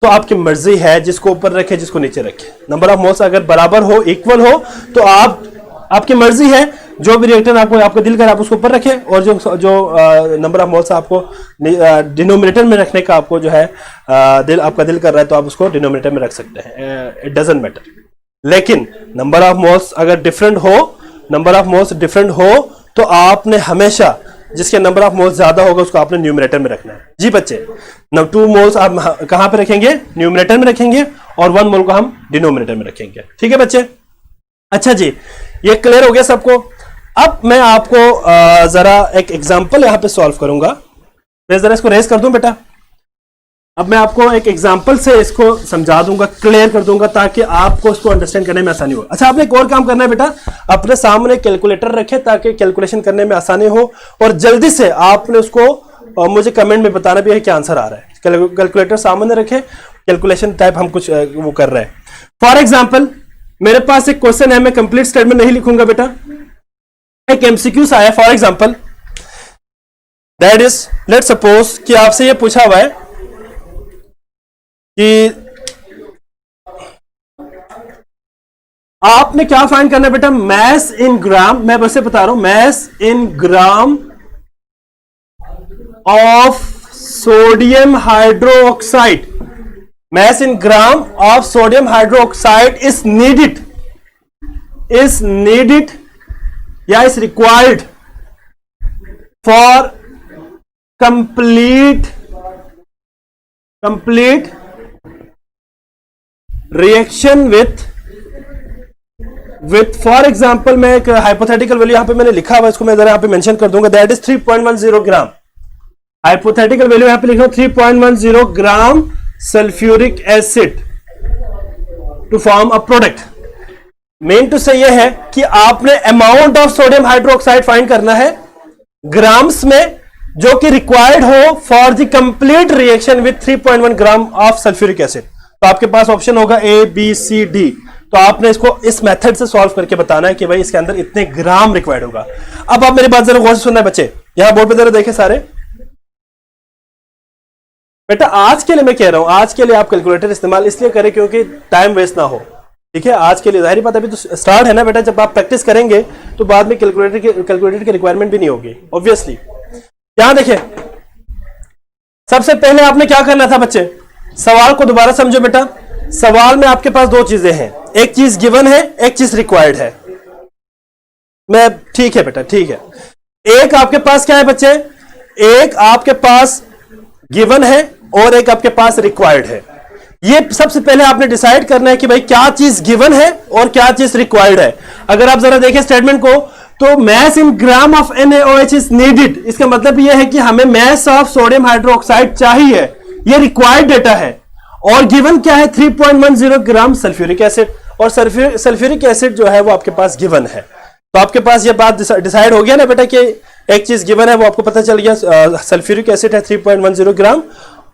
तो आपकी मर्जी है जिसको ऊपर रखे जिसको नीचे रखे। नंबर ऑफ मोल्स अगर बराबर हो, इक्वल हो, तो आपकी मर्जी है, जो भी रिएक्टेंट आपको दिल करे आप उसको ऊपर रखें, और जो नंबर ऑफ मोल्स आपको डिनोमिनेटर में रखने का आपको जो है आपका दिल कर रहा है तो आप उसको डिनोमिनेटर में रख सकते हैं, इट डजंट मैटर। लेकिन नंबर ऑफ मोल्स अगर डिफरेंट हो, तो आपने हमेशा जिसके नंबर ऑफ मोल्स ज्यादा होगा उसको आपने न्यूमरेटर में रखना है। जी बच्चे, 2 मोल्स आप कहां पे रखेंगे, न्यूमरेटर में रखेंगे, और 1 मोल को हम डिनोमिनेटर में रखेंगे। ठीक है बच्चे? अच्छा जी, ये क्लियर हो गया सबको? अब मैं आपको जरा एक एग्जांपल यहां पे सॉल्व करूंगा। मैं जरा इसको रेस कर दूं बेटा, अब मैं आपको एक एग्जांपल से इसको समझा दूंगा, क्लियर कर दूंगा, ताकि आपको इसको अंडरस्टैंड करने में आसानी हो। अच्छा, आपने एक और काम करना है बेटा, अपने सामने कैलकुलेटर रखें ताकि कैलकुलेशन करने में आसानी हो, और जल्दी से आपने उसको मुझे कमेंट में बताना भी है क्या आंसर आ रहा है। कैलकुलेटर सामने रखें, कैलकुलेशन टाइप हम कुछ वो कर रहे हैं। फॉर एग्जाम्पल मेरे पास एक क्वेश्चन है, मैं कंप्लीट स्टेटमेंट नहीं लिखूंगा बेटा, एक एमसीक्यू आया। For example that is, let suppose कि आपसे ये पूछा हुआ है कि आपने क्या फाइंड करना है बेटा, मैस इन ग्राम, मैं वैसे बता रहा हूं, mass in gram of sodium hydroxide, mass in gram of sodium hydroxide is needed या is required for complete reaction with for example मैं एक हाइपोथेटिकल वैल्यू यहां पे मैंने लिखा हुआ, इसको मैं जरा यहां पे मेंशन कर दूंगा, that is 3.10 gram. Hypothetical value यहां पे लिख रहा हूं 3.10 gram sulphuric acid to form a product. Mean to say यह है कि आपने amount of sodium hydroxide find करना है ग्राम्स में, जो कि रिक्वायर्ड हो for the complete reaction with 3.1 gram of sulphuric acid. तो आपके पास ऑप्शन होगा ए बी सी डी। तो आपने इसको इस मेथड से सॉल्व करके बताना है कि भाई इसके अंदर इतने ग्राम रिक्वायर्ड होगा। अब आप मेरी बात जरा गौर से सुनना है बच्चे, यहां बोर्ड पे जरा देखें सारे। बेटा आज के लिए मैं कह रहा हूं, आज के लिए आप कैलकुलेटर इस्तेमाल इसलिए करें क्योंकि टाइम वेस्ट ना हो, ठीक है। आज के लिए जाहिर बात अभी तो स्टार्ट है ना बेटा, जब आप प्रैक्टिस करेंगे तो बाद में कैलकुलेटर की रिक्वायरमेंट भी नहीं होगी ऑब्वियसली। यहां देखिए, सबसे पहले आपने क्या करना था बच्चे, सवाल को दोबारा समझो बेटा। सवाल में आपके पास दो चीजें हैं, एक चीज गिवन है, एक चीज रिक्वायर्ड है। मैं ठीक है बेटा, ठीक है। एक आपके पास क्या है बच्चे, एक आपके पास गिवन है और एक आपके पास रिक्वायर्ड है। ये सबसे पहले आपने डिसाइड करना है कि भाई क्या चीज गिवन है और क्या चीज रिक्वायर्ड है। अगर आप जरा देखें स्टेटमेंट को, तो mass in gram of NaOH is needed, इसका मतलब यह है कि हमें मैस ऑफ सोडियम हाइड्रोक्साइड चाहिए, ये रिक्वायर्ड डेटा है। और गिवन क्या है 3.10 ग्राम सल्फ्यूरिक एसिड, और सल्फ्यूरिक एसिड जो है वो आपके पास गिवन है। तो आपके पास ये बात डिसाइड हो गया ना बेटा कि एक चीज गिवन है, वो आपको पता चल गया, सल्फ्यूरिक एसिड है 3.10 ग्राम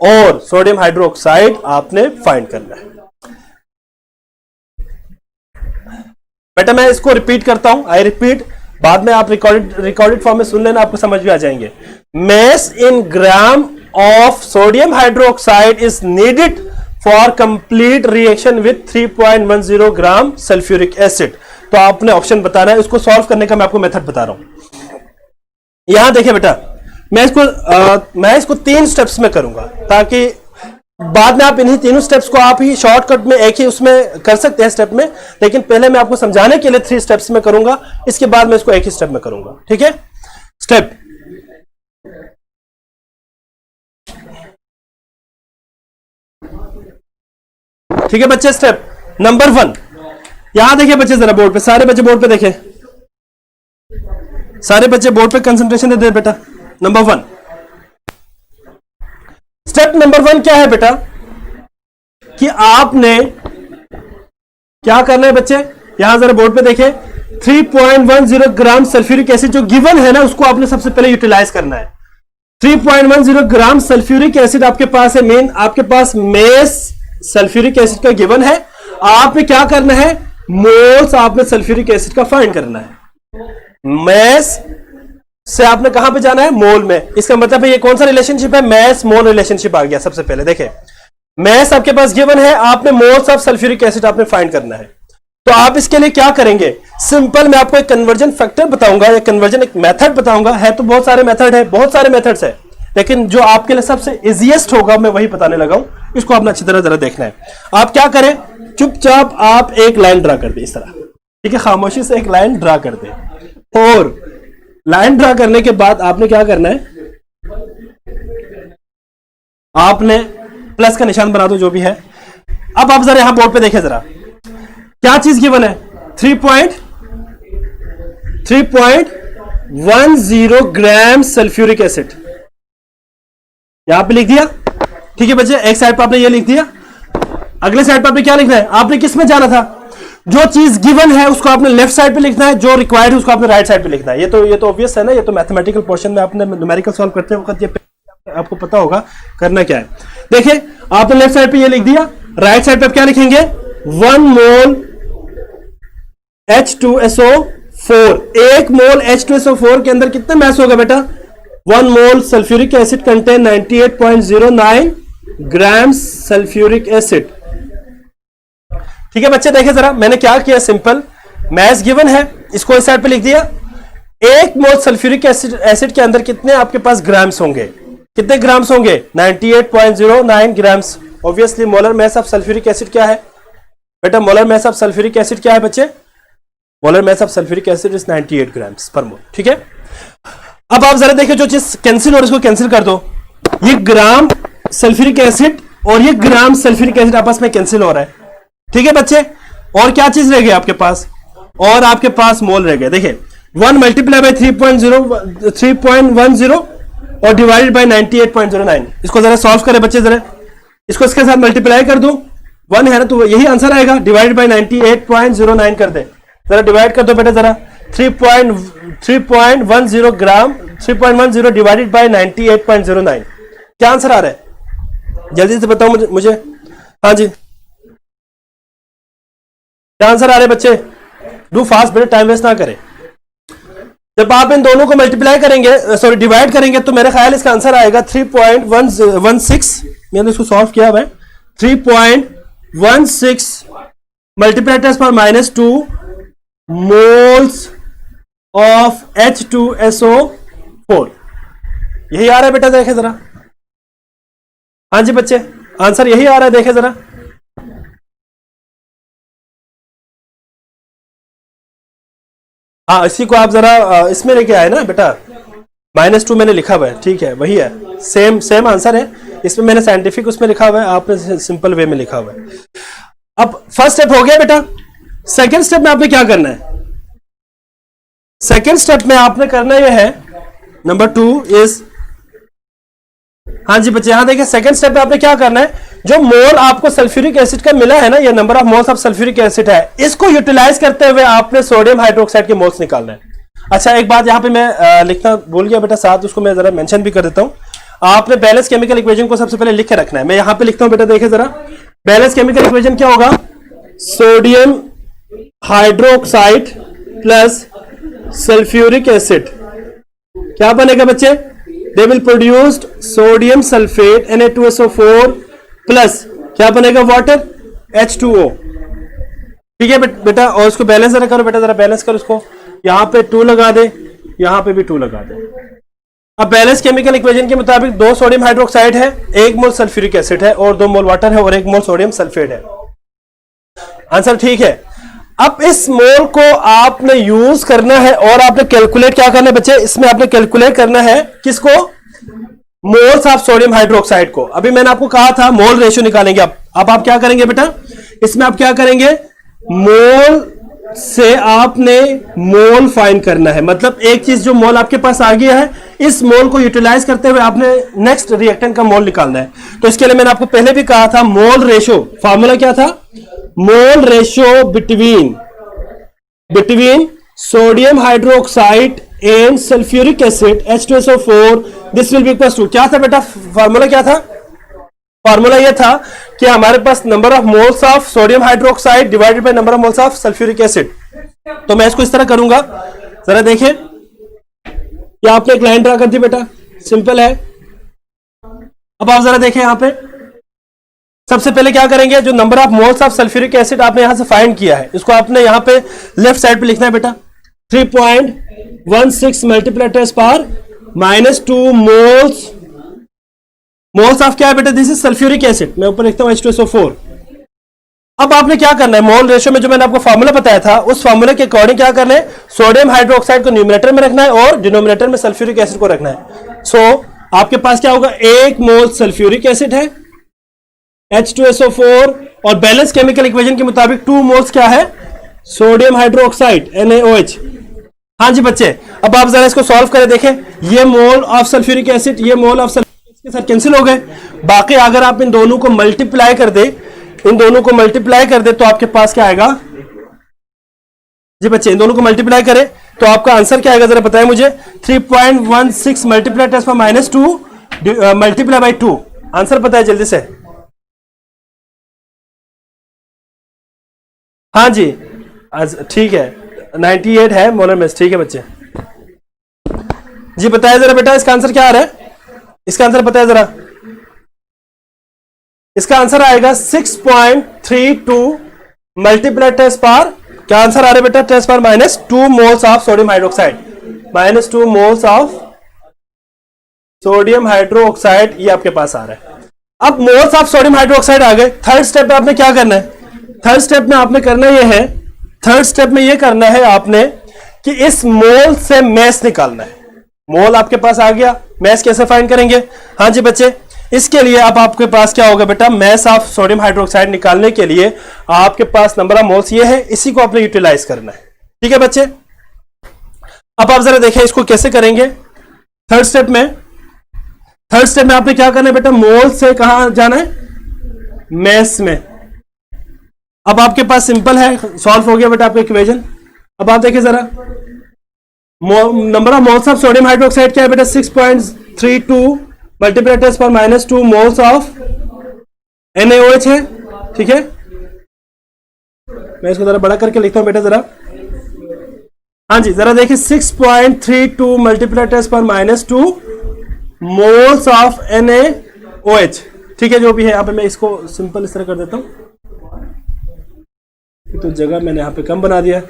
और सोडियम हाइड्रोक्साइड आपने फाइंड करना है। बेटा मैं इसको रिपीट करता हूं, आई रिपीट, बाद में आप रिकॉर्डेड फॉर्म में सुन लेना, आपको समझ भी आ जाएंगे। Mass in gram of sodium hydroxide is needed for complete reaction with 3.10 gram sulphuric acid. तो आपने ऑप्शन बताना है, उसको सॉल्व करने का मैं आपको मेथड बता रहा हूं। यहां देखिए बेटा, मैं इसको 3 स्टेप्स में करूंगा, ताकि बाद में आप इन्हीं तीनों स्टेप्स को आप ही शॉर्टकट में एक ही उसमें कर सकते हैं स्टेप में, लेकिन पहले मैं आपको समझाने के लिए 3 स्टेप्स में करूंगा, इसके बाद मैं इसको एक ही स्टेप में करूंगा, ठीक है। स्टेप, ठीक है बच्चे। स्टेप नंबर 1, यहां देखिए बच्चे जरा बोर्ड पे, सारे बच्चे बोर्ड पे देखें, सारे बच्चे बोर्ड पे कंसंट्रेशन दे बेटा। नंबर 1, स्टेप नंबर 1 क्या है बेटा, कि आपने क्या करना है बच्चे, यहां जरा बोर्ड पे देखें, 3.10 ग्राम सल्फ्यूरिक एसिड जो गिवन है ना, उसको आपने सबसे पहले यूटिलाइज करना है। 3.10 ग्राम सल्फ्यूरिक एसिड आपके पास है, मेन आपके पास मेस सल्फ्यूरिक एसिड का गिवन है। आपने क्या करना है, मोल्स आपने सल्फ्यूरिक एसिड का फाइंड करना है। मैस से आपने कहां पे जाना है, मोल में। इसका मतलब है ये कौन सा रिलेशनशिप है, मैस मोल रिलेशनशिप आ गया। सबसे पहले देखें, मैस आपके पास गिवन है, आपने मोल्स ऑफ सल्फ्यूरिक एसिड आपने फाइंड करना है। तो आप इसके लिए क्या करेंगे, सिंपल मैं आपको एक कन्वर्जन फैक्टर बताऊंगा, एक कन्वर्जन एक मेथड बताऊंगा। है तो बहुत सारे मेथड है, बहुत सारे मेथड्स है, लेकिन जो आपके लिए सबसे इजीएस्ट होगा मैं वही बताने लगा हूं। इसको आपने अच्छी तरह जरा देखना है। आप क्या करें, चुपचाप आप एक लाइन ड्रा कर दे इस तरह, ठीक है, खामोशी से एक लाइन ड्रा कर दे। और लाइन ड्रा करने के बाद आपने क्या करना है, आपने प्लस का निशान बना दो जो भी है। अब आप जरा यहां बोर्ड पे देखें, जरा क्या चीज गिवन है, 3.10 ग्राम सल्फ्यूरिक एसिड यहां पे लिख दिया, ठीक है बच्चे। एक साइड पर आपने ये लिख दिया, अगले साइड पर आपने क्या लिखना है, आपने किस में जाना था, जो चीज गिवन है उसको आपने लेफ्ट साइड पे लिखना है, जो रिक्वायर्ड है उसको आपने राइट साइड पे लिखना है। ये तो ऑब्वियस है ना, ये तो मैथमेटिकल पोर्शन में आपने न्यूमेरिकल सॉल्व करते वक्त ये आपको पता होगा करना क्या है। देखिए आपने लेफ्ट साइड पे ये लिख दिया, राइट साइड पे आप क्या लिखेंगे, 1 मोल H2SO4। 1 मोल H2SO4 के अंदर कितना मैस होगा बेटा, 1 मोल सल्फ्यूरिक एसिड कंटेन 98.09 ग्राम सल्फ्यूरिक एसिड। ठीक है बच्चे, देखें जरा मैंने क्या किया, सिंपल मैस गिवन है, इसको इस साइड पे लिख दिया। 1 मोल सल्फ्यूरिक एसिड के अंदर कितने आपके पास ग्राम्स होंगे, कितने ग्राम्स होंगे, 98.09 grams. Obviously molar mass of sulphuric acid क्या है बेटा, molar mass of sulphuric acid क्या है बच्चे, molar mass of sulphuric acid is 98 grams पर मोल। ठीक है, अब आप जरा देखिए, जो चीज कैंसिल हो रही है उसको कैंसिल कर दो। ये ग्राम सल्फ्यूरिक एसिड और ये ग्राम सल्फ्यूरिक एसिड आपस में कैंसिल हो रहा है, ठीक है बच्चे, और क्या चीज रह गई आपके पास, और आपके पास मोल रह गए। देखिए 1 मल्टीप्लाई बाई 3.10 और डिवाइडेड बाई 98.09। इसको जरा सॉल्व करें बच्चे, जरा इसको इसके साथ मल्टीप्लाई कर दूं, 1 है ना तो यही आंसर आएगा, डिवाइड बाई 98.09 कर दे, जरा डिवाइड कर दो बेटा जरा, 3.10 ग्राम, 3.10 डिवाइडेड बाई 98.09, क्या आंसर आ रहा है जल्दी से बताओ मुझे। हाँ जी, क्या आंसर आ रहे बच्चे, डू फास्ट बेटा, टाइम वेस्ट ना करें। जब आप इन दोनों को मल्टीप्लाई करेंगे, सॉरी डिवाइड करेंगे, तो मेरे ख्याल इसका आंसर आएगा 3.16। मैंने इसको सॉल्व किया है, 3.16 मल्टीप्लाई टेस्ट पर -2 मोल्स ऑफ H2SO4, यही आ रहा है बेटा, देखे जरा। हाँ जी बच्चे, आंसर यही आ रहा है, देखे जरा। हाँ, इसी को आप जरा इसमें लेके आए ना बेटा, -2 मैंने लिखा हुआ है, ठीक है वही है, सेम आंसर है। इसमें मैंने साइंटिफिक उसमें लिखा हुआ है, आपने सिंपल वे में लिखा हुआ है। अब फर्स्ट स्टेप हो गया बेटा, सेकेंड स्टेप में आपने क्या करना है, सेकेंड स्टेप में आपने करना यह है, नंबर 2 इज, हाँ जी बच्चे, यहां देखिए सेकंड स्टेप में आपने क्या करना है, जो मोल आपको सल्फ्यूरिक एसिड का मिला है ना, ये number of moles of sulphuric acid है, इसको यूटिलाइज करते हुए आपने सोडियम हाइड्रोक्साइड के मोल्स निकालना है। अच्छा एक बात यहां पे मैं लिखना भूल गया बेटा, साथ उसको मैं जरा मेंशन भी कर देता हूं। आपने बैलेंस केमिकल इक्वेशन को सबसे पहले लिख के रखना है, मैं यहां पे लिखता हूं बेटा, देखिए जरा, बैलेंस केमिकल इक्वेशन क्या होगा, sodium hydroxide plus sulphuric acid, क्या बनेगा बच्चे, they will produced sodium sulfate Na2SO4 plus क्या बनेगा, वाटर H2O। ठीक है बेटा, और उसको बैलेंस जरा करो बेटा, जरा बैलेंस करो उसको, यहां पे 2 लगा दे, यहां पे भी 2 लगा दे। अब बैलेंस केमिकल इक्वेशन के मुताबिक 2 सोडियम हाइड्रोक्साइड है, 1 मोल सल्फ्यूरिक एसिड है, और 2 मोल वाटर है, और 1 मोल सोडियम सल्फेट है। आंसर ठीक है। अब इस मोल को आपने यूज करना है, और आपने कैलकुलेट क्या करना है बच्चे, इसमें आपने कैलकुलेट करना है किसको, मोल्स ऑफ सोडियम हाइड्रोक्साइड को। अभी मैंने आपको कहा था मोल रेशियो निकालेंगे। अब आप क्या करेंगे बेटा, इसमें आप क्या करेंगे, मोल से आपने मोल फाइंड करना है, मतलब एक चीज जो मोल आपके पास आ गया है, इस मोल को यूटिलाइज करते हुए आपने नेक्स्ट रिएक्टेंट का मोल निकालना है। तो इसके लिए मैंने आपको पहले भी कहा था, मोल रेशियो फॉर्मूला क्या था, mole ratio between sodium hydroxide and sulphuric acid H2SO4, this will be equal to, क्या था बेटा फार्मूला, क्या था फार्मूला, ये था कि हमारे पास number of moles of sodium hydroxide divided by number of moles of sulphuric acid. तो मैं इसको इस तरह करूंगा, जरा देखें, या आपने एक लाइन ड्रा कर दी बेटा, सिंपल है। अब आप जरा देखें, यहां पे सबसे पहले क्या करेंगे, जो number of moles of sulphuric acid आपने यहां से फाइंड किया है, इसको आपने यहां पे लेफ्ट साइड पे लिखना है बेटा, 3.16 मल्टीप्लाई पर -2 मोल्स ऑफ क्या है बेटा, दिस इज सल्फ्यूरिक एसिड, मैं ऊपर लिखता हूं H2SO4। अब आपने क्या करना है, मोल रेशियो में जो मैंने आपको फार्मूला बताया था, उस फार्मूला के अकॉर्डिंग क्या करना है, सोडियम हाइड्रोक्साइड को न्यूमरेटर में रखना है और डिनोमिनेटर में सल्फ्यूरिक एसिड को रखना है। सो आपके पास क्या होगा, 1 मोल सल्फ्यूरिक एसिड है H2SO4, और बैलेंस केमिकल इक्वेशन के मुताबिक 2 मोल्स क्या है, सोडियम हाइड्रोक्साइड NaOH। हाँ जी बच्चे, अब आप जरा इसको सॉल्व करें, देखें, ये मोल ऑफ सल्फ्यूरिक एसिड, ये मोल ऑफ सल्फ्यूरिक एसिड के साथ कैंसिल हो गए। बाकी अगर आप इन दोनों को मल्टीप्लाई कर दे, तो आपके पास क्या आएगा जी बच्चे, इन दोनों को मल्टीप्लाई करें तो आपका आंसर क्या आएगा, जरा बताएं मुझे, 3.16 मल्टीप्लाई टेस्ट पर -2 मल्टीप्लाई बाई 2, आंसर बताए जल्दी से। हाँ जी ठीक है, 98 है मोलर मास, ठीक है बच्चे जी, बताया जरा बेटा इसका आंसर क्या आ रहा है, इसका आंसर बताया जरा, इसका आंसर आएगा 6.32 मल्टीप्लाई टेस्ट पर, क्या आंसर आ रहा है बेटा, टेस्ट पर -2 moles of sodium hydroxide, -2 moles of sodium hydroxide, ये आपके पास आ रहा है। अब मोल्स ऑफ सोडियम हाइड्रोक्साइड आ गए। थर्ड स्टेप में आपने क्या करना है, थर्ड स्टेप में आपने करना यह है, थर्ड स्टेप में यह करना है आपने कि इस मोल से मैस निकालना है। मोल आपके पास आ गया, मैस कैसे फाइंड करेंगे, हाँ जी बच्चे, इसके लिए अब आपके पास क्या होगा बेटा, मैस ऑफ सोडियम हाइड्रोक्साइड निकालने के लिए आपके पास नंबर ऑफ मोल्स ये है, इसी को आपने यूटिलाइज करना है। ठीक है बच्चे, अब आप जरा देखें इसको कैसे करेंगे। थर्ड स्टेप में आपने क्या करना है बेटा, मोल से कहां जाना है, मैस में। अब आपके पास सिंपल है, सॉल्व हो गया बेटा आपका इक्वेशन। अब आप देखिए जरा, number of moles of sodium hydroxide क्या है बेटा, 6.32 मल्टीप्लाई 10⁻² मोल्स ऑफ NaOH है। ठीक है, मैं इसको जरा बड़ा करके लिखता हूं बेटा जरा। हाँ जी, जरा देखिए 6.32 मल्टीप्लाई 10⁻² मोल्स ऑफ NaOH। ठीक है, जो भी है यहाँ पे मैं इसको सिंपल इस तरह कर देता हूं, तो जगह मैंने यहाँ पे कम बना दिया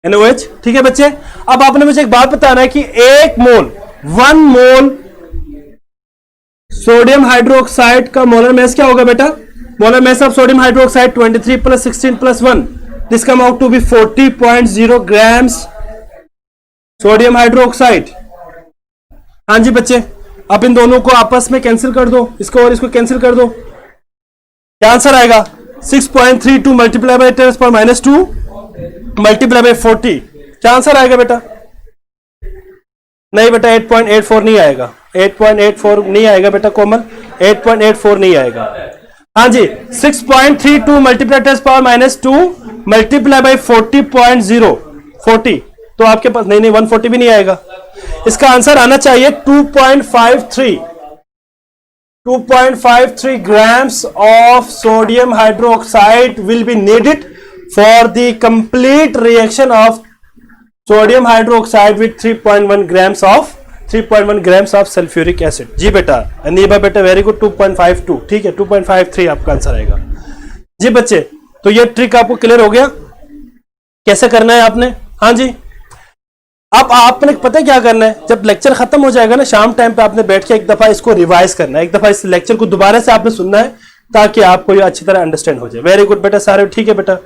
NaOH। ठीक है बच्चे, अब आपने मुझे एक बात बताना है कि 1 मोल सोडियम हाइड्रोक्साइड का मोलर मैस क्या होगा बेटा। Molar mass of sodium hydroxide 23 + 16 + 1, this come out to be 40.0 grams sodium hydroxide. हाँ जी बच्चे, अब इन दोनों को आपस में कैंसिल कर दो, इसको और इसको कैंसिल कर दो, क्या आंसर आएगा, 6.32 मल्टीप्लाई बाई 10⁻² मल्टीप्लाई बाई 40, क्या आंसर आएगा बेटा। नहीं बेटा 8.84 नहीं आएगा, 8.84 नहीं आएगा बेटा कोमल, 8.84 नहीं आएगा। हाँ जी, 6.32 मल्टीप्लाई 10⁻² मल्टीप्लाई बाई 40.0 40, तो आपके पास नहीं 140 भी नहीं आएगा। इसका आंसर आना चाहिए 2.53 grams of sodium hydroxide will be needed for the complete reaction of sodium hydroxide with 3.1 grams of sulfuric acid। जी बेटा अनीबा बेटा वेरी गुड, 2.52। ठीक है, 2.53 आपका आंसर आएगा। जी बच्चे, तो ये ट्रिक आपको क्लियर हो गया कैसे करना है आपने। हाँ जी, अब आपने पता है क्या करना है, जब लेक्चर खत्म हो जाएगा ना शाम टाइम पे आपने बैठ के एक दफा इसको रिवाइज करना है, एक दफा इस लेक्चर को दोबारा से आपने सुनना है ताकि आपको ये अच्छी तरह अंडरस्टैंड हो जाए। वेरी गुड बेटा सारे, ठीक है बेटा।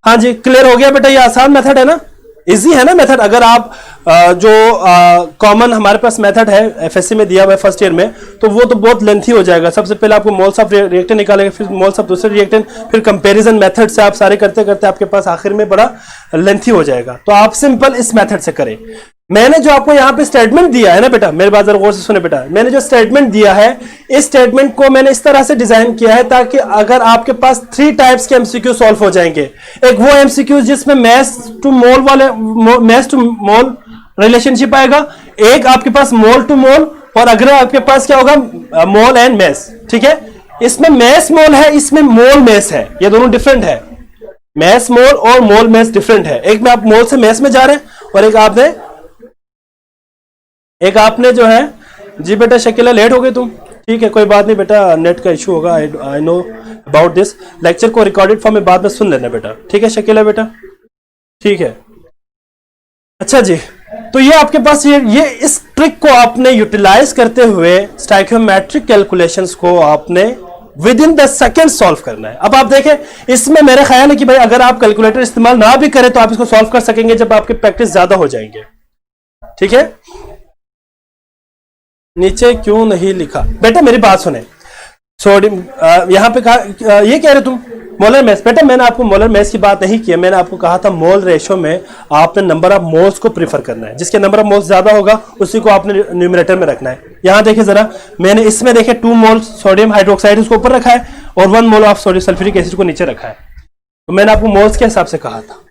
हाँ जी, क्लियर हो गया बेटा, ये आसान मेथड है ना, इजी है ना मेथड। अगर आप जो कॉमन हमारे पास मेथड है एफएससी में दिया हुआ है फर्स्ट ईयर में, तो वो तो बहुत लेंथी हो जाएगा। सबसे पहले आपको मोल्स ऑफ रिएक्टेंट निकालेगा, फिर मोल्स ऑफ दूसरे रिएक्टेंट, फिर कंपैरिजन मेथड से आप सारे करते करते आपके पास आखिर में बड़ा लेंथी हो जाएगा। तो आप सिंपल इस मेथड से करें। मैंने जो आपको यहाँ पे स्टेटमेंट दिया है ना बेटा, मेरे बात जरा गौर से सुने बेटा, मैंने जो स्टेटमेंट दिया है इस स्टेटमेंट को मैंने इस तरह से डिजाइन किया है ताकि अगर आपके पास 3 टाइप्स के एमसीक्यू सॉल्व हो जाएंगे। एक वो एमसीक्यू जिसमें मैस टू मोल रिलेशनशिप आएगा, एक आपके पास मोल टू मोल, और अगर आपके पास क्या होगा मोल एंड मैस। ठीक है, इसमें मैस मोल है, इसमें मोल मैस है, ये दोनों डिफरेंट है। मैस मोल और मोल मैस डिफरेंट है। एक में आप मोल से मैस में जा रहे हैं और एक आपने जो है, जी बेटा शकीला लेट हो गए तुम, ठीक है कोई बात नहीं बेटा, नेट का इशू होगा, I know about this. Lecture को रिकॉर्डेड फॉर्म में बाद में सुन लेना बेटा, ठीक है शकीला बेटा, ठीक है। अच्छा जी, तो ये आपके पास ये इस ट्रिक को आपने यूटिलाइज करते हुए स्टोइकियोमेट्रिक कैलकुलेशंस को आपने with in the second solve करना है। अब आप देखें, इसमें मेरा ख्याल है कि भाई अगर आप कैलकुलेटर इस्तेमाल ना भी करें तो आप इसको सॉल्व कर सकेंगे जब आपकी प्रैक्टिस ज्यादा हो जाएंगे। ठीक है, नीचे क्यों नहीं लिखा बेटा, मेरी बात सुने। सोडियम यहां पे कहा, ये कह रहे तुम मोलर मैस, बेटा मैंने आपको मोलर मैस की बात नहीं की है, मैंने आपको कहा था मोल रेशो में आपने नंबर ऑफ मोल्स को प्रीफर करना है, जिसके नंबर ऑफ मोल्स ज्यादा होगा उसी को आपने न्यूमरेटर में रखना है। यहां देखिए जरा, मैंने इसमें देखे 2 मोल सोडियम हाइड्रोक्साइड उसको ऊपर रखा है और 1 mole of sodium sulphuric acid को नीचे रखा है। तो मैंने आपको मोल्स के हिसाब से कहा था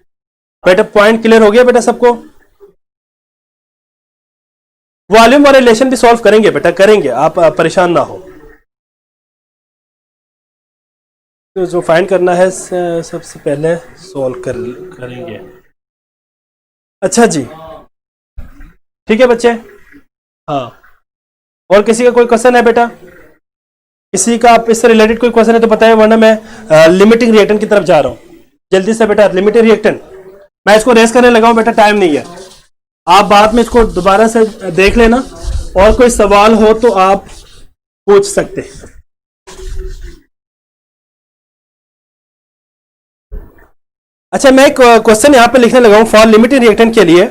बेटा। पॉइंट क्लियर हो गया बेटा सबको? वॉल्यूम और रिलेशन भी सॉल्व करेंगे बेटा, करेंगे, आप परेशान ना हो। तो जो फाइंड करना है सबसे पहले सॉल्व करेंगे। अच्छा जी, ठीक है बच्चे। हाँ, और किसी का कोई क्वेश्चन है बेटा? किसी का आप इससे रिलेटेड कोई क्वेश्चन है तो बताइए, वरना मैं लिमिटिंग रिएक्टेंट की तरफ जा रहा हूं जल्दी से बेटा। लिमिटिंग रिएक्टेंट मैं इसको रेस करने लगा हूं बेटा, टाइम नहीं है, आप बाद में इसको दोबारा से देख लेना, और कोई सवाल हो तो आप पूछ सकते हैं। अच्छा, मैं एक क्वेश्चन यहां पे लिखने लगा हूं फॉर लिमिटिंग रिएक्टेंट के लिए।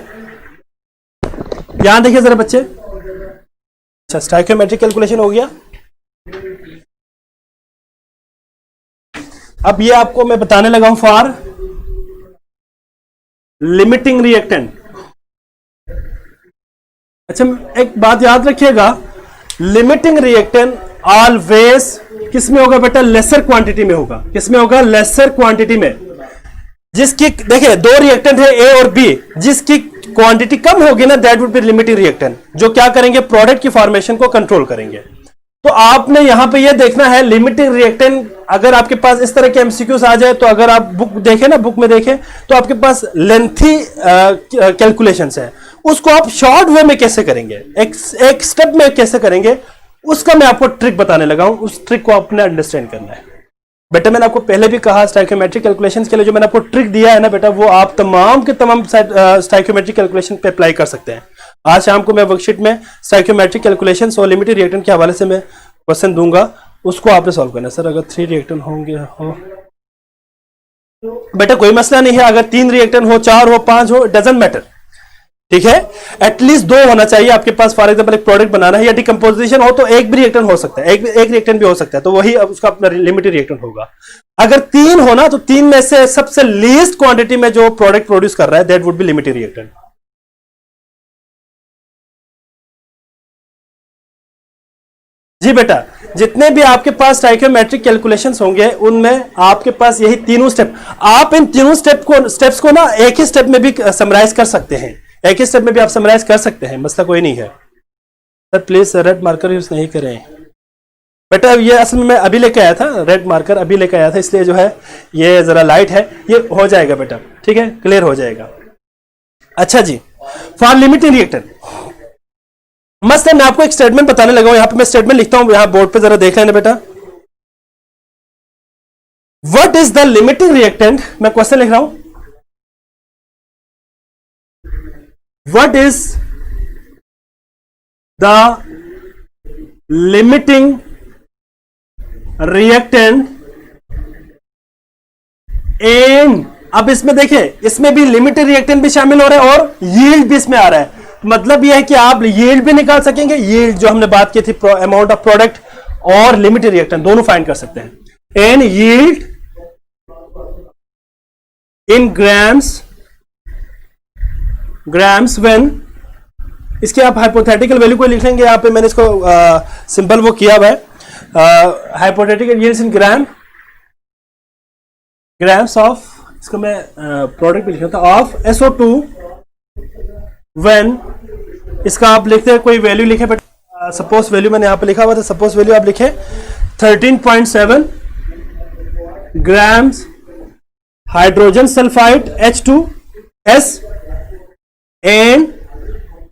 यहां देखिए जरा बच्चे। अच्छा, स्टोइकियोमेट्रिक कैलकुलेशन हो गया, अब ये आपको मैं बताने लगा हूं फॉर लिमिटिंग रिएक्टेंट। अच्छा, एक बात याद रखिएगा, लिमिटिंग रिएक्टेंट ऑलवेज किस में होगा बेटा? लेसर क्वांटिटी में होगा। किस में होगा? लेसर क्वांटिटी में। जिसकी देखिए दो रिएक्टेंट है ए और बी, जिसकी क्वांटिटी कम होगी ना, that would B limiting reactant, जो क्या करेंगे? प्रोडक्ट की फॉर्मेशन को कंट्रोल करेंगे। तो आपने यहां पे ये देखना है लिमिटिंग रिएक्टेंट। अगर आपके पास इस तरह के एमसीक्यूज आ जाए तो अगर आप बुक देखें ना, बुक में देखें तो आपके पास लेंथी कैलकुलेशंस है, उसको आप शॉर्ट वे में कैसे करेंगे, एक स्टेप में कैसे करेंगे, उसका मैं आपको ट्रिक बताने लगा हूं। उस ट्रिक को आपने अंडरस्टैंड करना है बेटा। मैंने आपको पहले भी कहा स्टाइकोमेट्रिक कैलकुलेशंस के लिए जो मैंने आपको ट्रिक दिया है ना बेटा, वो आप तमाम के तमाम स्टाइकोमेट्रिक कैलकुलेशन पे अप्लाई कर सकते हैं। आज शाम को मैं वर्कशीट में स्टाइकोमेट्रिक कैलकुलेशंस और लिमिटेड रिएक्टेंट के हवाले से मैं क्वेश्चन दूंगा, उसको आपने सॉल्व करना है। सर अगर 3 रिएक्टेंट होंगे हो बेटा कोई मसला नहीं है, अगर 3 रिएक्टेंट हो, 4 हो, 5 हो, डजंट मैटर, ठीक है। एटलीस्ट 2 होना चाहिए आपके पास। फॉर एग्जाम्पल एक प्रोडक्ट बनाना है या डिकम्पोजिशन हो तो एक भी रिएक्टेंट हो सकता है, एक रिएक्टेंट भी हो सकता है, तो वही अब उसका अपना लिमिटेड रिएक्टेंट होगा। अगर 3 होना तो 3 में से सबसे लीस्ट क्वांटिटी में जो प्रोडक्ट प्रोड्यूस कर रहा है that would be limited reactant. जी बेटा, जितने भी आपके पास स्टाइकियोमेट्रिक कैलकुलेशंस होंगे उनमें आपके पास यही तीनों स्टेप, आप इन तीनों स्टेप्स को ना एक ही स्टेप में भी समराइज कर सकते हैं, एक ही स्टेप में भी आप समराइज कर सकते हैं, मसला कोई नहीं है। Sir please red marker use नहीं करें बेटा, ये असल में मैं अभी लेके आया था, रेड मार्कर अभी लेके आया था, इसलिए जो है ये जरा लाइट है, ये हो जाएगा बेटा, ठीक है, क्लियर हो जाएगा। अच्छा जी, फॉर लिमिटिंग रिएक्टेंट मस्त है। मैं आपको एक स्टेटमेंट बताने लगा हूं, यहां पे मैं स्टेटमेंट लिखता हूं, यहां बोर्ड पे जरा देख लेना बेटा। What is the limiting reactant, मैं क्वेश्चन लिख रहा हूं, what is the limiting reactant and, अब इसमें देखिए इसमें भी लिमिटेड रिएक्टेंट भी शामिल हो रहा है और यील्ड भी इसमें आ रहा है। मतलब यह है कि आप यील्ड भी निकाल सकेंगे, यील्ड जो हमने बात की थी अमाउंट ऑफ प्रोडक्ट, और लिमिटेड रिएक्टेंट दोनों फाइंड कर सकते हैं। And yield in grams when, इसके आप हाइपोथेटिकल वैल्यू को लिख लेंगे, यहां पे मैंने इसको सिंपल वो किया हुआ है, hypothetical yields in grams of, इसको मैं प्रोडक्ट भी लिख रहा था, ऑफ SO2 व्हेन, इसका आप लिखते हैं कोई वैल्यू लिखे, बट सपोज वैल्यू मैंने यहां पे लिखा हुआ था, सपोज वैल्यू आप लिखे 13.7 grams hydrogen sulphide H2S and,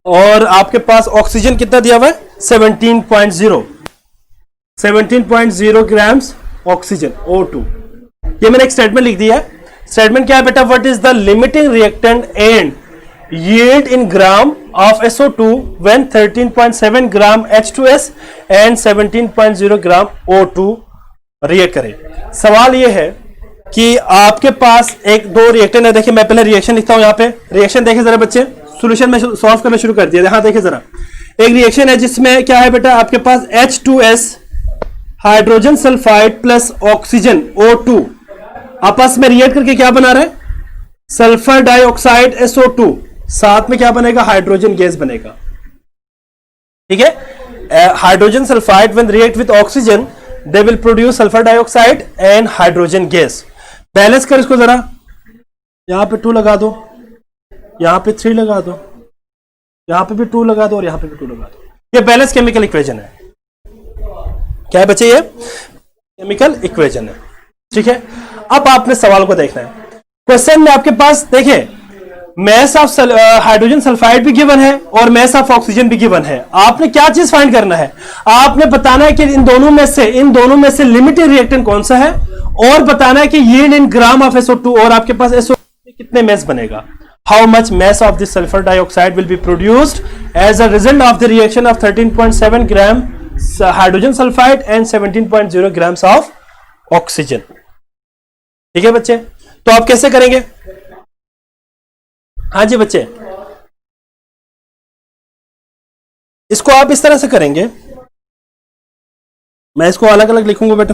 और आपके पास ऑक्सीजन कितना दिया हुआ है 17.0 ग्राम्स ऑक्सीजन O2। ये मैंने एक स्टेटमेंट लिख दिया है। स्टेटमेंट क्या है बेटा? What is the limiting reactant and yield in gram of SO2 when 13.7 gram H2S and 17.0 gram O2 react करें। सवाल यह है कि आपके पास एक दो रिएक्टेंट है, देखिए मैं पहले रिएक्शन लिखता हूं, यहां पे रिएक्शन देखें जरा बच्चे, सॉल्यूशन में सॉल्व करना शुरू कर दिया। यहां देखिए जरा, एक रिएक्शन है जिसमें क्या है बेटा, आपके पास H2S hydrogen sulphide plus oxygen O2 आपस में रिएक्ट करके क्या बना रहा है? सल्फर डाइऑक्साइड SO2, साथ में क्या बनेगा? हाइड्रोजन गैस बनेगा, ठीक है। Hydrogen sulphide when react with oxygen they will produce sulphur dioxide and hydrogen gas. Balance कर इसको जरा, यहां पे 2 लगा दो, यहां पे 3 लगा दो, यहां पे भी 2 लगा दो और यहां पे भी 2 लगा दो। ये बैलेंस केमिकल इक्वेशन है। क्या है बच्चे? ये केमिकल इक्वेशन है, ठीक है। अब आपने सवाल को देखना है। क्वेश्चन में आपके पास देखिए मैस ऑफ हाइड्रोजन सल्फाइड भी गिवन है और मैस ऑफ ऑक्सीजन भी गिवन है। आपने क्या चीज फाइंड करना है? आपने बताना है कि इन दोनों में से लिमिटेड रिएक्टेंट कौन सा है, और बताना है कि yield in gram of SO2, और आपके पास SO2 कितने मैस बनेगा। How much mass of this sulphur dioxide will be produced as a result of the reaction of 13.7 gram hydrogen sulphide and 17.0 grams of oxygen. ठीक है बच्चे, तो आप कैसे करेंगे? हाँ जी बच्चे, इसको आप इस तरह से करेंगे, मैं इसको अलग अलग लिखूंगा बेटा।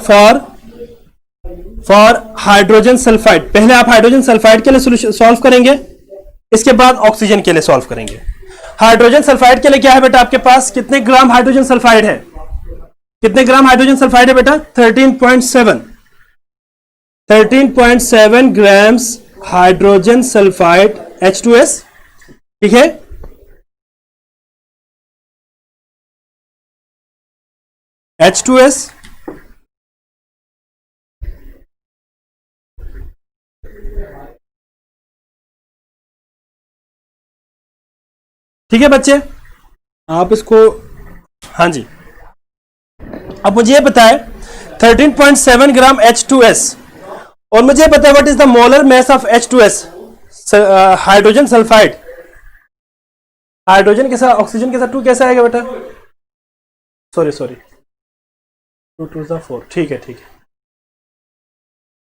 फॉर हाइड्रोजन सल्फाइड, पहले आप हाइड्रोजन सल्फाइड के लिए सोल्यूशन सॉल्व करेंगे, इसके बाद ऑक्सीजन के लिए सॉल्व करेंगे। हाइड्रोजन सल्फाइड के लिए क्या है बेटा आपके पास, कितने ग्राम हाइड्रोजन सल्फाइड है, कितने ग्राम हाइड्रोजन सल्फाइड है बेटा, 13.7 ग्राम्स हाइड्रोजन सल्फाइड H2S, ठीक है। H2S ठीक है बच्चे, आप इसको, हाँ जी। अब मुझे ये बताए 13.7 ग्राम H2S, और मुझे पता है what is the molar mass of H2S, hydrogen sulphide. Hydrogen के साथ ऑक्सीजन के साथ 2 कैसे आएगा बेटा, सॉरी 2 2 4, ठीक है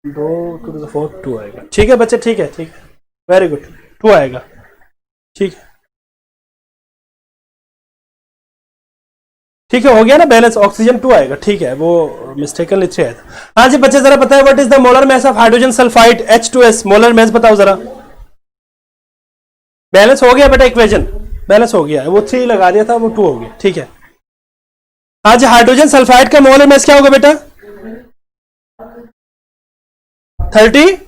2 2 4 2 आएगा, ठीक है बच्चे, ठीक है वेरी गुड, 2 आएगा, ठीक है हो गया ना बैलेंस, ऑक्सीजन 2 आएगा, ठीक है, वो मिस्टेकनली 3 आया था। हाँ जी बच्चे जरा बताए what is the molar mass of hydrogen sulphide H2S, molar mass बताओ जरा। बैलेंस हो गया बेटा, इक्वेशन बैलेंस हो गया है, वो 3 लगा दिया था, वो 2 हो गया, ठीक है। हाँ जी, हाइड्रोजन सल्फाइड का मोलर मास क्या होगा बेटा, 34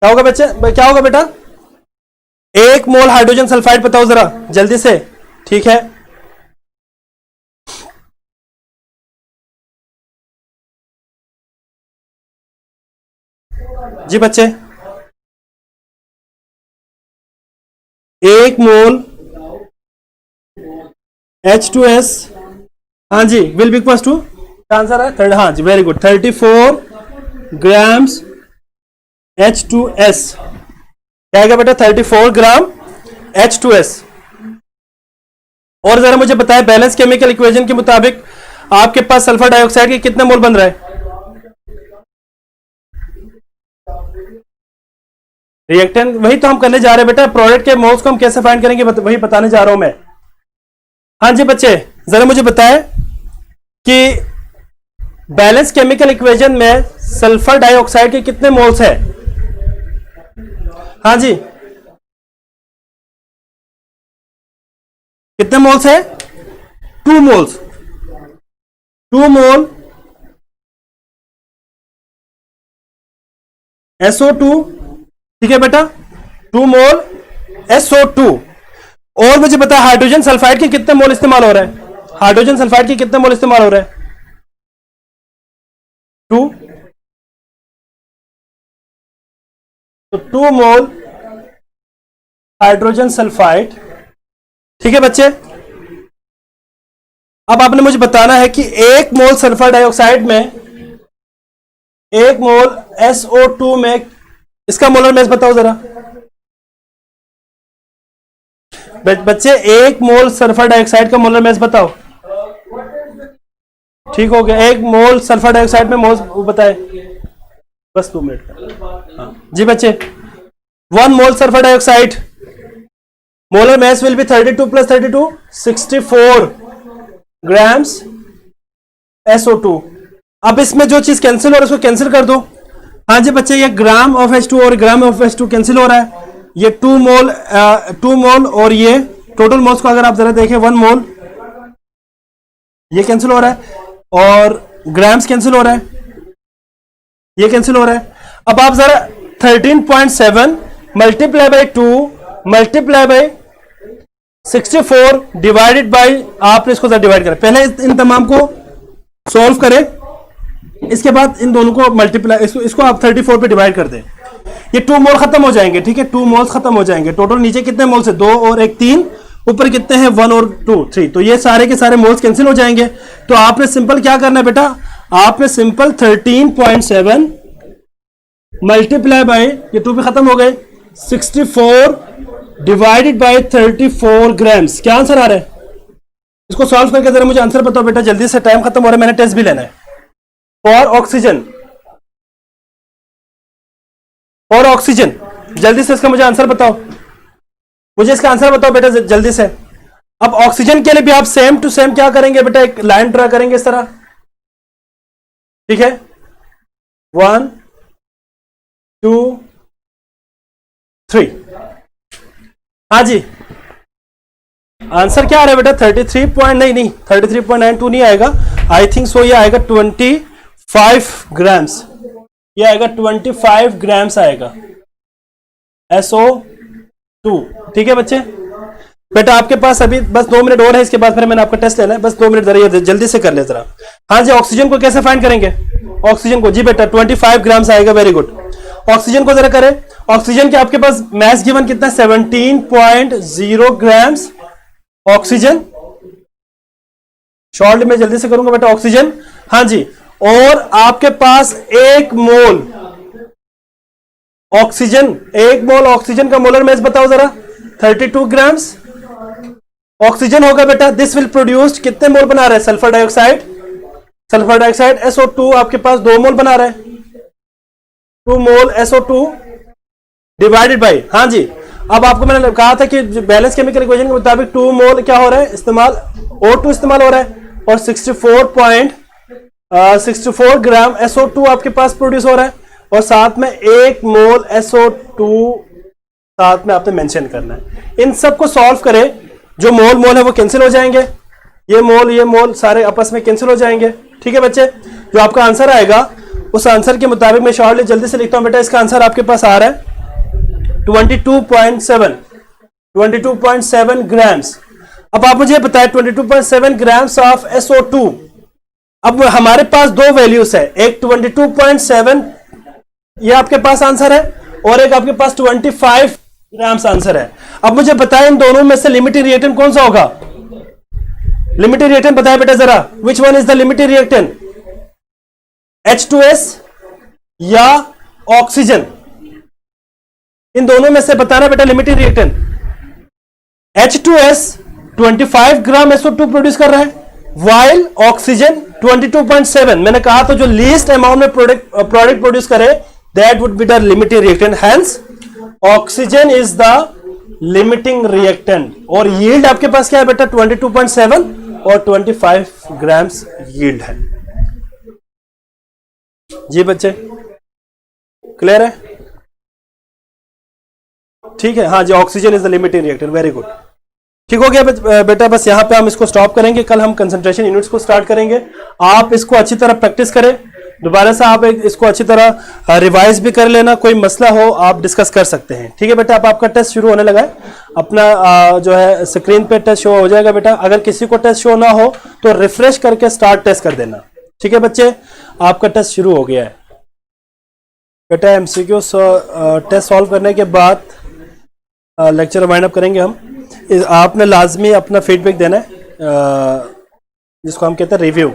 क्या होगा बच्चे, क्या होगा बेटा, 1 मोल हाइड्रोजन सल्फाइड बताओ जरा जल्दी से, ठीक है। जी बच्चे, 1 मोल H2S, हाँ जी, will be equals to, answer है हाँ जी वेरी गुड, 34 ग्राम्स H2S, क्या आएगा बेटा, 34 ग्राम H2S। और जरा मुझे बताएं बैलेंस केमिकल इक्वेशन के मुताबिक आपके पास सल्फर डाइऑक्साइड के कितने मोल बन रहा है, रिएक्टेंट वही तो हम करने जा रहे हैं बेटा, प्रोडक्ट के मोल्स को हम कैसे फाइंड करेंगे वही बताने जा रहा हूं मैं। हाँ जी बच्चे जरा मुझे बताएं कि बैलेंस केमिकल इक्वेशन में सल्फर डाइऑक्साइड के कितने मोल्स है, हाँ जी कितने मोल्स है, 2 मोल्स, 2 मोल SO2, ठीक है बेटा, 2 मोल SO2। और मुझे पता है हाइड्रोजन सल्फाइड के कितने मोल इस्तेमाल हो रहा है, हाइड्रोजन सल्फाइड के कितने मोल इस्तेमाल हो रहा है, 2, तो 2 मोल हाइड्रोजन सल्फाइड, ठीक है बच्चे। अब आपने मुझे बताना है कि 1 मोल सल्फर डाइऑक्साइड में, 1 मोल SO2 में इसका मोलर मास बताओ जरा बच्चे, 1 मोल सल्फर डाइऑक्साइड का मोलर मास बताओ, ठीक हो गया, 1 मोल सल्फर डाइऑक्साइड में मोल्स बताए, बस 2 मिनट का, हाँ जी बच्चे, 1 मोल sulphur dioxide molar mass will be 32 + 32 64 grams SO2। अब इसमें जो चीज कैंसिल हो रहा है उसको कैंसिल कर दो, हाँ जी बच्चे, ये ग्राम ऑफ H2 और ग्राम ऑफ H2 कैंसिल हो रहा है, ये 2 मोल और ये टोटल मोल्स को अगर आप जरा देखें 1 मोल ये कैंसिल हो रहा है, और ग्राम्स कैंसिल हो रहा है, ये कैंसिल हो रहा है। अब आप जरा 13.7 multiply by 2 multiply by 64 divided by, आपने इसको जरा डिवाइड करें, पहले इन तमाम को सॉल्व करें, इसके बाद इन दोनों को मल्टीप्लाई, इसको आप 34 पे डिवाइड कर दें, ये 2 मोल खत्म हो जाएंगे, ठीक है, 2 मोल्स खत्म हो जाएंगे, टोटल नीचे कितने मोल्स है, 2 और 1 3, ऊपर कितने हैं 1 और 2 3, तो ये सारे के सारे मोल्स कैंसिल हो जाएंगे। तो आपने सिंपल क्या करना है बेटा, आपने सिंपल 13.7 मल्टीप्लाई बाय, ये 2 भी खत्म हो गए, 64 डिवाइडेड बाय 34 ग्राम्स, क्या आंसर आ रहा है, इसको सॉल्व करके जरा मुझे आंसर बताओ बेटा जल्दी से, टाइम खत्म हो रहा है, मैंने टेस्ट भी लेना है। फॉर ऑक्सीजन जल्दी से इसका मुझे आंसर बताओ, मुझे इसका आंसर बताओ बेटा जल्दी से। अब ऑक्सीजन के लिए भी आप सेम टू सेम क्या करेंगे बेटा, एक लाइन ड्रा करेंगे इस तरह, ठीक है, 1 2 3। हाँ जी, आंसर क्या आ रहा है बेटा, 33 पॉइंट नहीं 33.92 नहीं आएगा, आई थिंक सो ये आएगा 25 ग्राम्स, ये आएगा 25 ग्राम्स आएगा SO2। ठीक है बच्चे, बेटा आपके पास अभी बस 2 मिनट और है, इसके बाद फिर मैंने आपका टेस्ट लेना है, बस 2 मिनट जरा जल्दी से कर ले जरा। हाँ जी, ऑक्सीजन को कैसे फाइंड करेंगे, ऑक्सीजन को जी बेटा 25 ग्राम्स आएगा, वेरी गुड। ऑक्सीजन को जरा करें, ऑक्सीजन के आपके पास मैस गिवन कितना है, 17.0 ग्राम्स ऑक्सीजन। शॉर्ट में जल्दी से करूंगा बेटा, ऑक्सीजन, हाँ जी, और आपके पास 1 मोल ऑक्सीजन, 1 मोल ऑक्सीजन का मोलर मैस बताओ जरा, 32 ग्राम्स ऑक्सीजन होगा बेटा। दिस विल प्रोड्यूस कितने मोल बना रहा है, sulphur dioxide, sulphur dioxide SO2 आपके पास 2 मोल बना रहा है, 2 मोल SO2 डिवाइडेड बाई, हाँ जी, अब आपको मैंने कहा था कि बैलेंस केमिकल इक्वेशन के मुताबिक 2 मोल क्या हो रहा है इस्तेमाल, O2 इस्तेमाल हो रहा है, और 64 ग्राम SO2 आपके पास प्रोड्यूस हो रहा है, और साथ में 1 मोल SO2 साथ में आपने मेंशन करना है। इन सब को सॉल्व करें, जो मोल मोल है वो कैंसिल हो जाएंगे, ये मोल सारे आपस में कैंसिल हो जाएंगे। ठीक है बच्चे, जो आपका आंसर आएगा उस आंसर के मुताबिक मैं शॉर्टली जल्दी से लिखता हूं बेटा, इसका आंसर आपके पास आ रहा है 22.7 ग्राम्स। अब आप मुझे बताएं 22.7 ग्राम्स ऑफ SO2। अब हमारे पास 2 वैल्यूज है, एक 22.7 ये आपके पास आंसर है, और एक आपके पास 25 ग्राम्स आंसर है। अब मुझे बताएं इन दोनों में से लिमिटिंग रिएक्टेंट कौन सा होगा, लिमिटिंग रिएक्टेंट बताएं बेटा जरा, which one is the limiting reactant, H2S या ऑक्सीजन, इन दोनों में से बताना बेटा लिमिटिंग रिएक्टेंट। H2S 25 ग्राम SO2 प्रोड्यूस कर रहा है, वाइल ऑक्सीजन 22.7। मैंने कहा तो जो लीस्ट अमाउंट में प्रोडक्ट प्रोड्यूस करे that would be the limiting reactant, hence oxygen is the limiting reactant. और यील्ड आपके पास क्या है बेटा 22.7 और 25 ग्राम्स यील्ड है। जी बच्चे क्लियर है, ठीक है, हाँ जी, oxygen is the limiting reactant, very good, ठीक हो गया बेटा। बस यहां पे हम इसको स्टॉप करेंगे, कल हम कंसंट्रेशन यूनिट्स को स्टार्ट करेंगे। आप इसको अच्छी तरह प्रैक्टिस करें, दोबारा से आप इसको अच्छी तरह रिवाइज भी कर लेना, कोई मसला हो आप डिस्कस कर सकते हैं। ठीक है बेटा, अब आपका टेस्ट शुरू होने लगा है, अपना जो है स्क्रीन पे टेस्ट शो हो जाएगा बेटा। अगर किसी को टेस्ट शो ना हो तो रिफ्रेश करके स्टार्ट टेस्ट कर देना। ठीक है बच्चे, आपका टेस्ट शुरू हो गया है बेटा। MCQ टेस्ट सॉल्व करने के बाद लेक्चर वाइंड अप करेंगे हम। आपने लाजमी अपना फीडबैक देना है, जिसको हम कहते हैं रिव्यू।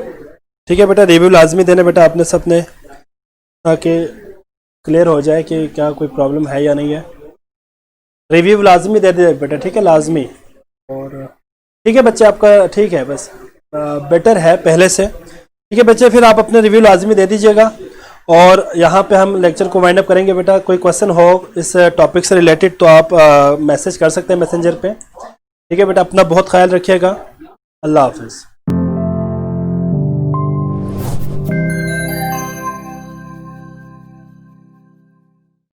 ठीक है बेटा, रिव्यू लाजमी देना बेटा आपने सबने, ताकि क्लियर हो जाए कि क्या कोई प्रॉब्लम है या नहीं है। रिव्यू लाजमी दे दे बेटा, ठीक है, लाजमी। और ठीक है बच्चे, आपका ठीक है, बस बेटर है पहले से। ठीक है बच्चे, फिर आप अपने रिव्यू लाजमी दे दीजिएगा, और यहाँ पे हम लेक्चर को वाइंड अप करेंगे बेटा। कोई क्वेश्चन हो इस टॉपिक से रिलेटेड तो आप मैसेज कर सकते हैं मैसेंजर पे। ठीक है बेटा, अपना बहुत ख्याल रखिएगा, अल्लाह हाफिज़।